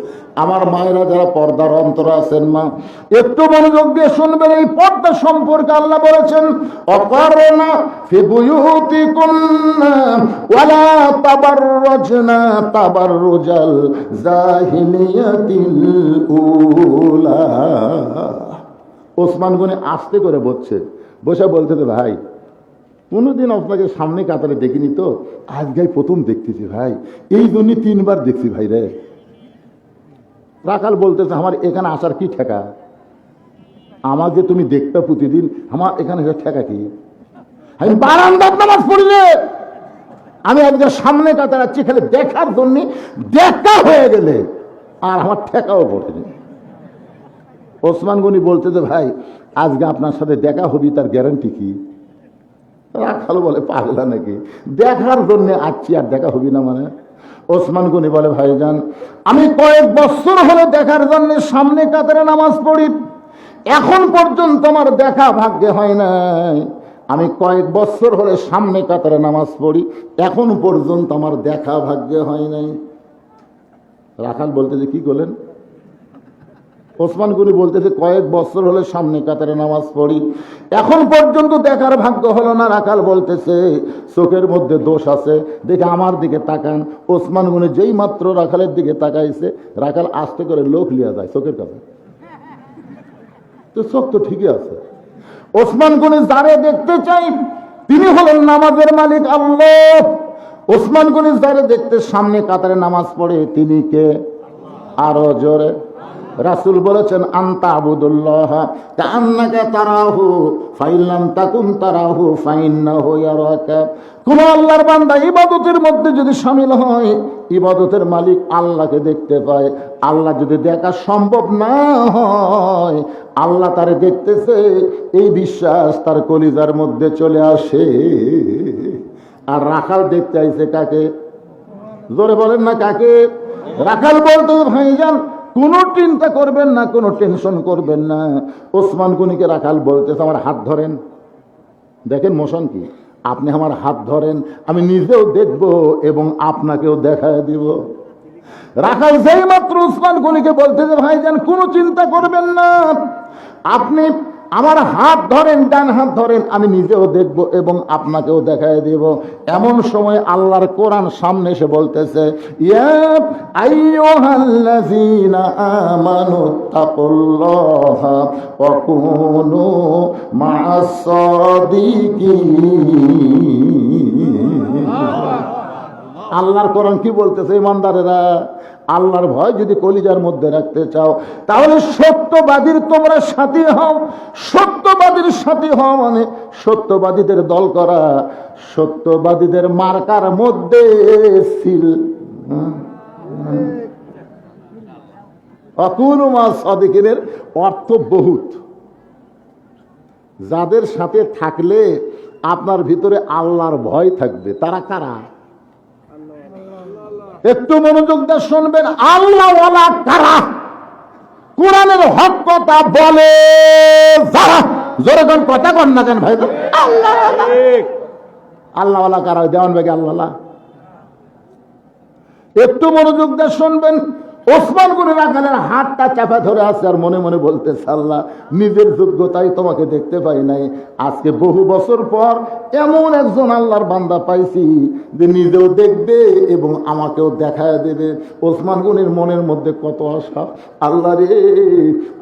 আমার মায়েরা যারা পর্দার অন্তর আছেন মা, একটু মনোযোগ দিয়ে শুনবেন। এই পর্দা সম্পর্কে আল্লাহ বলেছেন অকারনা ফি বুয়ুতিকুন্না ওয়ালা তাবাররাজনা তাবাররুজাল জাহিলিয়াতিল উলা। ওসমান গনি আস্তে করে বসে বলতে ভাই কোনোদিন আপনাকে সামনে কাতারে দেখিনি তো, আজকে প্রথম দেখতেছি ভাই, এই জন্য 3 বার দেখছি ভাই রে। রাখাল বলতেছে আমার এখানে আসার কি ঠেকা, আমাকে তুমি দেখতে প্রতিদিন, আমার এখানে ঠেকা কি? আমি বারান্দার নামাজ পড়লে আমি আজকে সামনে কাতার আছি খালি দেখার জন্য, দেখা হয়ে গেলে আর আমার ঠেকাও পড়েনি। ওসমান গনি বলতেছে ভাই আজকে আপনার সাথে দেখা হবি, তার গ্যারান্টি কি? রাখাল বলে পাগলা নাকি, দেখার জন্য আসছি আর দেখা হবি না মানে? ওসমান গনি বলে ভাইজান আমি কয়েক বছর হলে দেখার জন্য সামনে কাতারে নামাজ পড়ি, এখন পর্যন্ত আমার দেখা ভাগ্যে হয় নাই। আমি কয়েক বছর হলে সামনে কাতারে নামাজ পড়ি, এখন পর্যন্ত আমার দেখা ভাগ্যে হয় নাই। রাখাল বলতেছে কি করলেন? ওসমান গনি বলতেছে কয়েক বছর হলে সামনে কাতারে নামাজ পড়ি, এখন পর্যন্ত দেখার ভাগ্য হলো না। রাখাল বলতেছে চোখের মধ্যে দোষ আছে, দেখে আমার দিকে তাকান। ওসমান গনি যেই মাত্র রাখালের দিকে তাকাইছে, রাখাল আস্তে করে লোক লিয়া যায় চোখের কাছে, তো চোখ তো ঠিকই আছে। ওসমান গনি যারে দেখতে চাই তিনি হলেন নামাজের মালিক আল্লাহ। ওসমান গনি যারে দেখতে সামনে কাতারে নামাজ পড়ে তিনি কে? আরো জোরে। রাসূল বলেছেন আনতা আবুদুল্লাহ কাআন্নাকা তারাহু ফাইন লাম তাকুন তারাহু ফাইন্নাহু ইয়ারাকা। কোন আল্লাহর বান্দা ইবাদতের মধ্যে যদি শামিল হয়, ইবাদতের মালিক আল্লাহকে দেখতে পায়। আল্লাহ যদি দেখা সম্ভব না হয়, আল্লাহ তারে দেখতেছে, এই বিশ্বাস তার কলিজার মধ্যে চলে আসে। আর রাখাল দেখতে আইছে কাকে? জোরে বলেন না কাকে? রাখাল বলতে ভাইজান কোনো চিন্তা করবেন না, কোনো টেনশন করবেন না। ওসমান গনিকে রাখাল বলতেছে আমার হাত ধরেন, দেখেন মোশন কি, আপনি আমার হাত ধরেন, আমি নিজেও দেখব এবং আপনাকেও দেখায় দিব। রাখাল যেই মাত্র ওসমান গনিকে বলতেছে ভাইজান কোনো চিন্তা করবেন না, আপনি আমার হাত ধরেন, ডান হাত ধরেন, আমি নিজেও দেখব এবং আপনাকেও দেখায় দেব। এমন সময় আল্লাহর কোরআন সামনে এসে বলতেছে ইয়া আইয়ুহাল্লাযীনা আমানু তাকুল্লাহা ওয়া কুনু মা'আস সাদিকিন। আল্লাহর কোরআন কি বলতেছে? ইমানদারেরা, আল্লাহর ভয় যদি কলিজার মধ্যে রাখতে চাও তাহলে সত্যবাদীর তোমরা সাথী হও। সত্যবাদীর সাথী হও মানে সত্যবাদীদের দল করা, সত্যবাদীদের মার্কার মধ্যে সিল। অকুনু মা সাদিকিনের অর্থ বহুত। যাদের সাথে থাকলে আপনার ভিতরে আল্লাহর ভয় থাকবে, তারা কারা? একটু মনোযোগ দিয়ে শুনবেন। আল্লাহ ওয়ালা কারা? কোরআনের হক কথা বলে যারা, জোরে কোন কথা কন না কেন ভাই? আল্লাহ ওয়ালা কারা? দেওয়ান ভাই আল্লাহ। একটু মনোযোগ দিয়ে শুনবেন। ওসমান গনি রাখালের হাতটা চাপা ধরে আছে আর মনে মনে বলতেছে, আল্লাহ, নিজের যোগ্যতায় তোমাকে দেখতে পাই নাই, আজকে বহু বছর পর এমন একজন আল্লাহর বান্দা পাইছি যে নিজেও দেখবে এবং আমাকেও দেখায় দেবে। ওসমান গনির মনের মধ্যে কত আশা, আল্লাহ রে,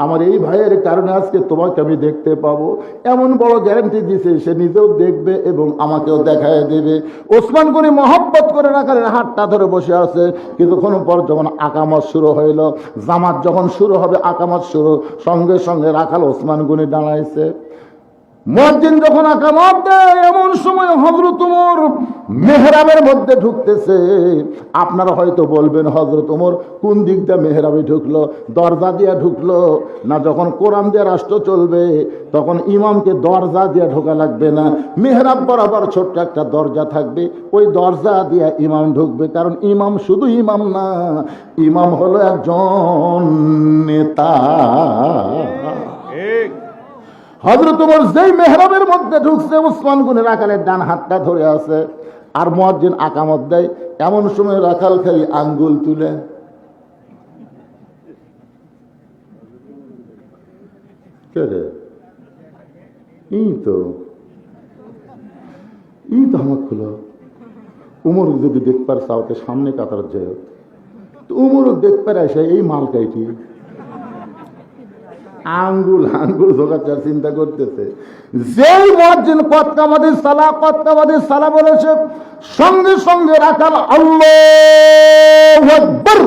আমার এই ভাইয়ের কারণে আজকে তোমাকে আমি দেখতে পাবো, এমন বড় গ্যারান্টি দিছে, সে নিজেও দেখবে এবং আমাকেও দেখায় দেবে। ওসমান গনি মহব্বত করে রাখালের হাতটা ধরে বসে আছে। কিছুক্ষণ পর যখন আকামত শুরু হইল, জামাত যখন শুরু হবে, আকামত শুরু, সঙ্গে সঙ্গে রাখাল ওসমান গনি দাঁড়াইছে। মুয়াজ্জিন যখন আকামত দেয়, এমন সময় হযরত ওমর মেহরাবের মধ্যে ঢুকতেছে। আপনারা হয়তো বলবেন, হযরত ওমর কোন দিক দিয়ে মেহরাবে ঢুকলো? দরজা দিয়ে ঢুকলো না? যখন কোরআন দিয়ে রাষ্ট্র চলবে তখন ইমামকে দরজা দিয়ে ঢোকা লাগবে না, মেহরাব বরাবর ছোট্ট একটা দরজা থাকবে, ওই দরজা দিয়ে ইমাম ঢুকবে। কারণ ইমাম শুধু ইমাম না, ইমাম হলো একজন নেতা। হযরত ওমর যেই মেহরাবের মধ্যে ঢুকছে, ওসমান গনি রাখালের ডান হাতটা ধরে আছে আর মুয়াজ্জিন আকামত দেয়। এমন সময় রাখাল খালি আঙ্গুল তুলে, ই তো আমার খুলো। উমর যদি দেখবার চাওতে সামনে কাতার যায়, তো উমরও দেখবার আসে এই মাল কাইটি আঙ্গুল আঙ্গুল ঢোকার চিন্তা করতেছে। যেই মুয়াজ্জিন কদ কামাতিস সালাহ বলেছে, সঙ্গে সঙ্গে রাখাল আল্লাহু আকবার,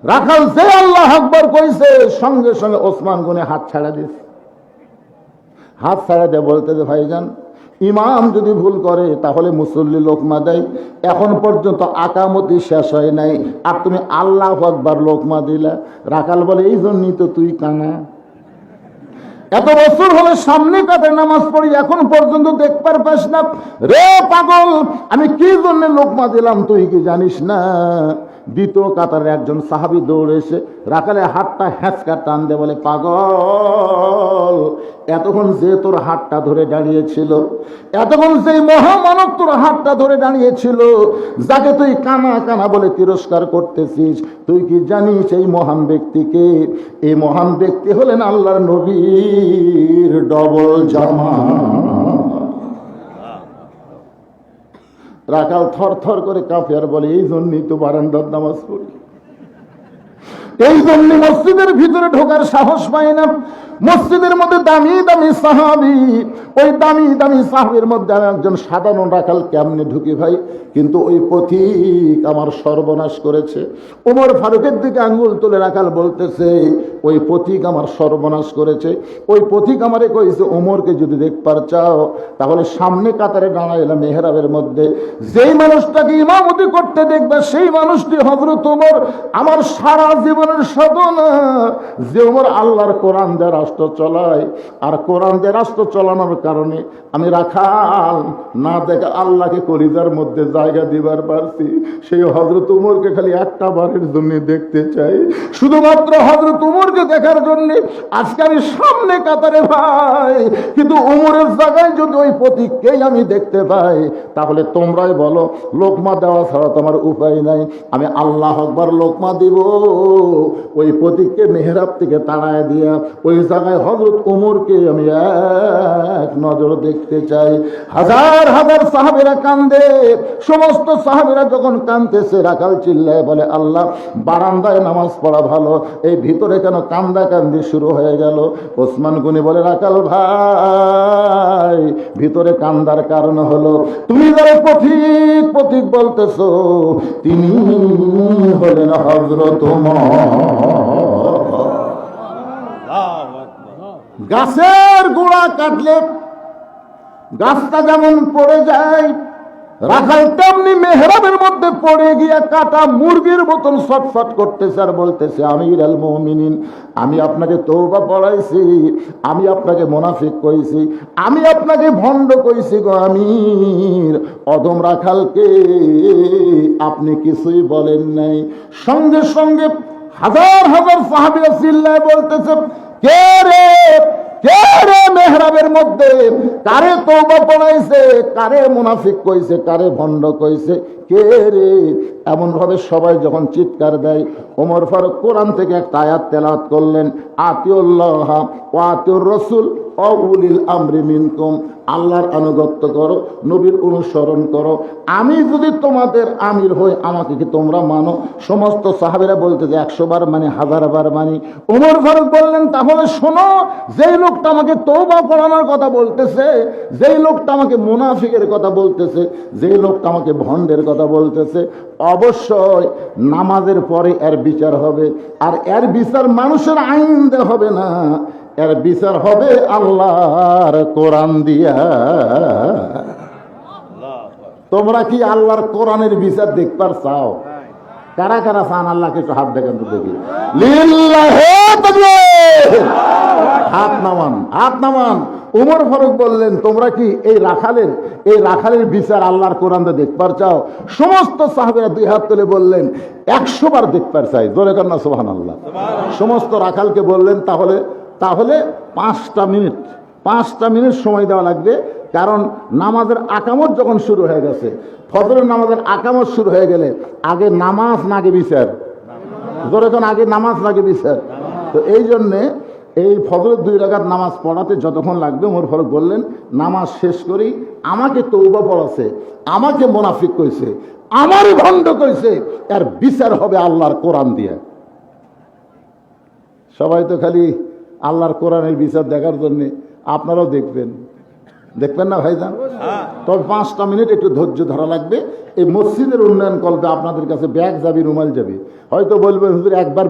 রাখাল যে আল্লাহু আকবার কইছে, সঙ্গে সঙ্গে ওসমান গনি হাত ছাড়া দিয়েছে। হাত ছাড়া দিয়ে বলতেছে, ভাইজান, ইমাম যদি ভুল করে তাহলে মুসল্লি লোকমা দেয়, এখন পর্যন্ত আকামতি শেষ হয় নাই আর তুমি আল্লাহু আকবার লোকমা দিলা। রাখাল বলে, এই জন্যই তো তুই কানা, এত বছর হলে সামনে কাতে নামাজ পড়ি, এখন পর্যন্ত দেখবার পাস না। রে পাগল, আমি কি জন্য লোকমা দিলাম তুই কি জানিস না? দ্বিতীয় কাতারে একজন সাহাবী দৌড়ে এসে রাখালে হাতটা হ্যাঁচকা টান দিয়ে বলে, পাগল, এতক্ষণ যে তোর হাতটা ধরে দাঁড়িয়েছিল, এতক্ষণ সেই মহামানব তোর হাতটা ধরে দাঁড়িয়েছিল, যাকে তুই কানা কানা বলে তিরস্কার করতেছিস, তুই কি জানিস এই মহান ব্যক্তিকে? এই মহান ব্যক্তি হলেন আল্লাহর নবীর ডবল জামা। রাখাল থর থর করে কাঁপে আর বলে, এই জন্যই তো বারান্দার নামাজ পড়ি, এই জন্য মসজিদের ভিতরে ঢোকার সাহস পায় না। মসজিদের মধ্যে দামি দামি সাহাবী, ওই দামি দামি সাহাবীর মধ্যে আমি একজন সাধারণ রাখাল কেমনে ঢুকি ভাই? কিন্তু ওই পথিক আমার সর্বনাশ করেছে। ওমর ফারুকের দিকে আঙ্গুল তুলে রাখাল বলতেছে, ওই পথিক আমার সর্বনাশ করেছে। ওই পথিক আমারে কইছে, ওমরকে যদি দেখবার চাও তাহলে সামনে কাতারে দাঁড়াইলাম মেহরাবের মধ্যে, যেই মানুষটাকে ইমামতি করতে দেখবে সেই মানুষটি হযরত ওমর। আমার সারা জীবনের সাধনা যে ওমর আল্লাহর কোরআন দিয়ে রাষ্ট্র চলায়, আর কোরআন দিয়ে রাষ্ট্র চালানোর কারণে আমি রাখাল না দেখে আল্লাহকে কলিজার মধ্যে জায়গা দিবার পারছি। সেই হযরত ওমরকে খালি একটা বারের জন্য দেখতে চাই, শুধুমাত্র হযরত ওমরকে দেখার জন্য আজকে আমি সামনে কাতারে ভাই। কিন্তু ওমরের জায়গায় যদি ওই প্রতীককেই আমি দেখতে পাই, তাহলে তোমরাই বলো, লোকমা দেওয়া ছাড়া তোমার উপায় নাই। আমি আল্লাহু আকবার লোকমা দিব, ওই প্রতীককে মেহরাব থেকে তাড়ায় দিয়া ওই জায়গায় হযরত ওমরকে আমি এক নজর দেখতে চাই। হাজার হাজার সাহাবীরা কান্দে, সমস্ত সাহাবীরা যখন কাঁদতেছে, রাখাল চিল্লায় বলে, আল্লাহ, বারান্দায় নামাজ পড়া ভালো, এই ভিতরে কেন কান্দা কান্দি শুরু হয়ে গেল? ওসমান গনি বলে, রাখাল ভাই, ভিতরে কান্দার কারণ হলো তুমি যারা পথিক পথিক বলতেছো, তিনি হলেন হযরত ওমর। গাছের গোড়া কাটলে গাছটা যেমন পড়ে যায়, রাখাল তেমনি মেহরাবের মধ্যে পড়ে গিয়ে কাটা মুরগির মতন ছটফট করতেছে আর বলতেছে, আমির আল মুমিনিন, আমি আপনাকে তওবা পড়াইছি, আমি আপনাকে মুনাফিক কইছি, আমি আপনাকে ভণ্ড কইছি গো আমির। অদম রাখালকে আপনি কিছুই বলেন নাই। সঙ্গে সঙ্গে হাজার হাজার সাহাবীরা চিল্লায় বলতেছে, কে রে, কে রে মেহরাবের মধ্যে কারে তওবা পড়াইছে, কারে মুনাফিক কইছে, কারে ভণ্ড কইছে, কে রে? এমন ভাবে সবাই যখন চিৎকার দেয়, ওমর ফারুক কোরআন থেকে একটা আয়াত তেলাওয়াত করলেন, আতিউল্লাহ ওয়া আতিউর রাসূল ওয়া উলিল আমরি মিনকুম, আল্লাহর আনুগত্য করো, নবীর অনুসরণ করো। আমি যদি তোমাদের আমির হই, আমাকে কি তোমরা মানো? সমস্ত সাহাবীরা বলতে যে 100 বার মানে 1000 বার মানি। ওমর ফারুক বললেন, তাহলে শোনো, যেই লোকটা আমাকে তওবা করানোর কথা বলতেছে, যেই লোকটা আমাকে মুনাফিকের কথা বলতেছে, যেই লোকটা আমাকে ভণ্ডের কথা বলতেছে, অবশ্যই নামাজের পরে এর বিচার হবে। আর এর বিচার মানুষের আইন দিয়ে হবে না, এর বিচার হবে আল্লাহর কোরআন দিয়া। তোমরা কি আল্লাহর কোরআনের বিচার দেখবার চাও? কারা কারা চান? আল্লাহকে একটু হাত দেখান তো দেখি। লিল্লাহি তাকবীর, হাত নামান, হাত নামান। ওমর ফারুক বললেন, তোমরা কি এই রাখালের বিচার আল্লাহর কোরআনে দেখবার চাও? সমস্ত সাহাবীরা দুই হাত তুলে বললেন, 100 বার দেখবার চাই। জোরে কর না সুবহানাল্লাহ। সমস্ত রাখালকে বললেন, তাহলে 5টা মিনিট সময় দেওয়া লাগবে, কারণ নামাজের আকামত যখন শুরু হয়ে গেছে, ফজরের নামাজের আকামত শুরু হয়ে গেলে আগে নামাজ নাগে বিচার। জোরে কোন, আগে নামাজ নাগে বিচার। তো এই জন্যে এই ফজরের 2 রাকাত নামাজ পড়াতে যতক্ষণ লাগবে, ওমর ফারুক বললেন, নামাজ শেষ করি, আমাকে তওবা পড়াছে, আমাকে মুনাফিক কইছে, আমারই ভণ্ড কইছে, এর বিচার হবে আল্লাহর কোরআন দিয়ে। সবাই তো খালি আল্লাহর কোরআনের বিচার দেখার জন্য, আপনারাও দেখবেন না ভাইজান? তবে 5টা মিনিট একটু ধৈর্য ধরা লাগবে। এই মসজিদের উন্নয়ন করবে, আপনাদের কাছে ব্যাগ যাবে, রুমাল যাবে, হয়তো বলবেন হুজুর একবার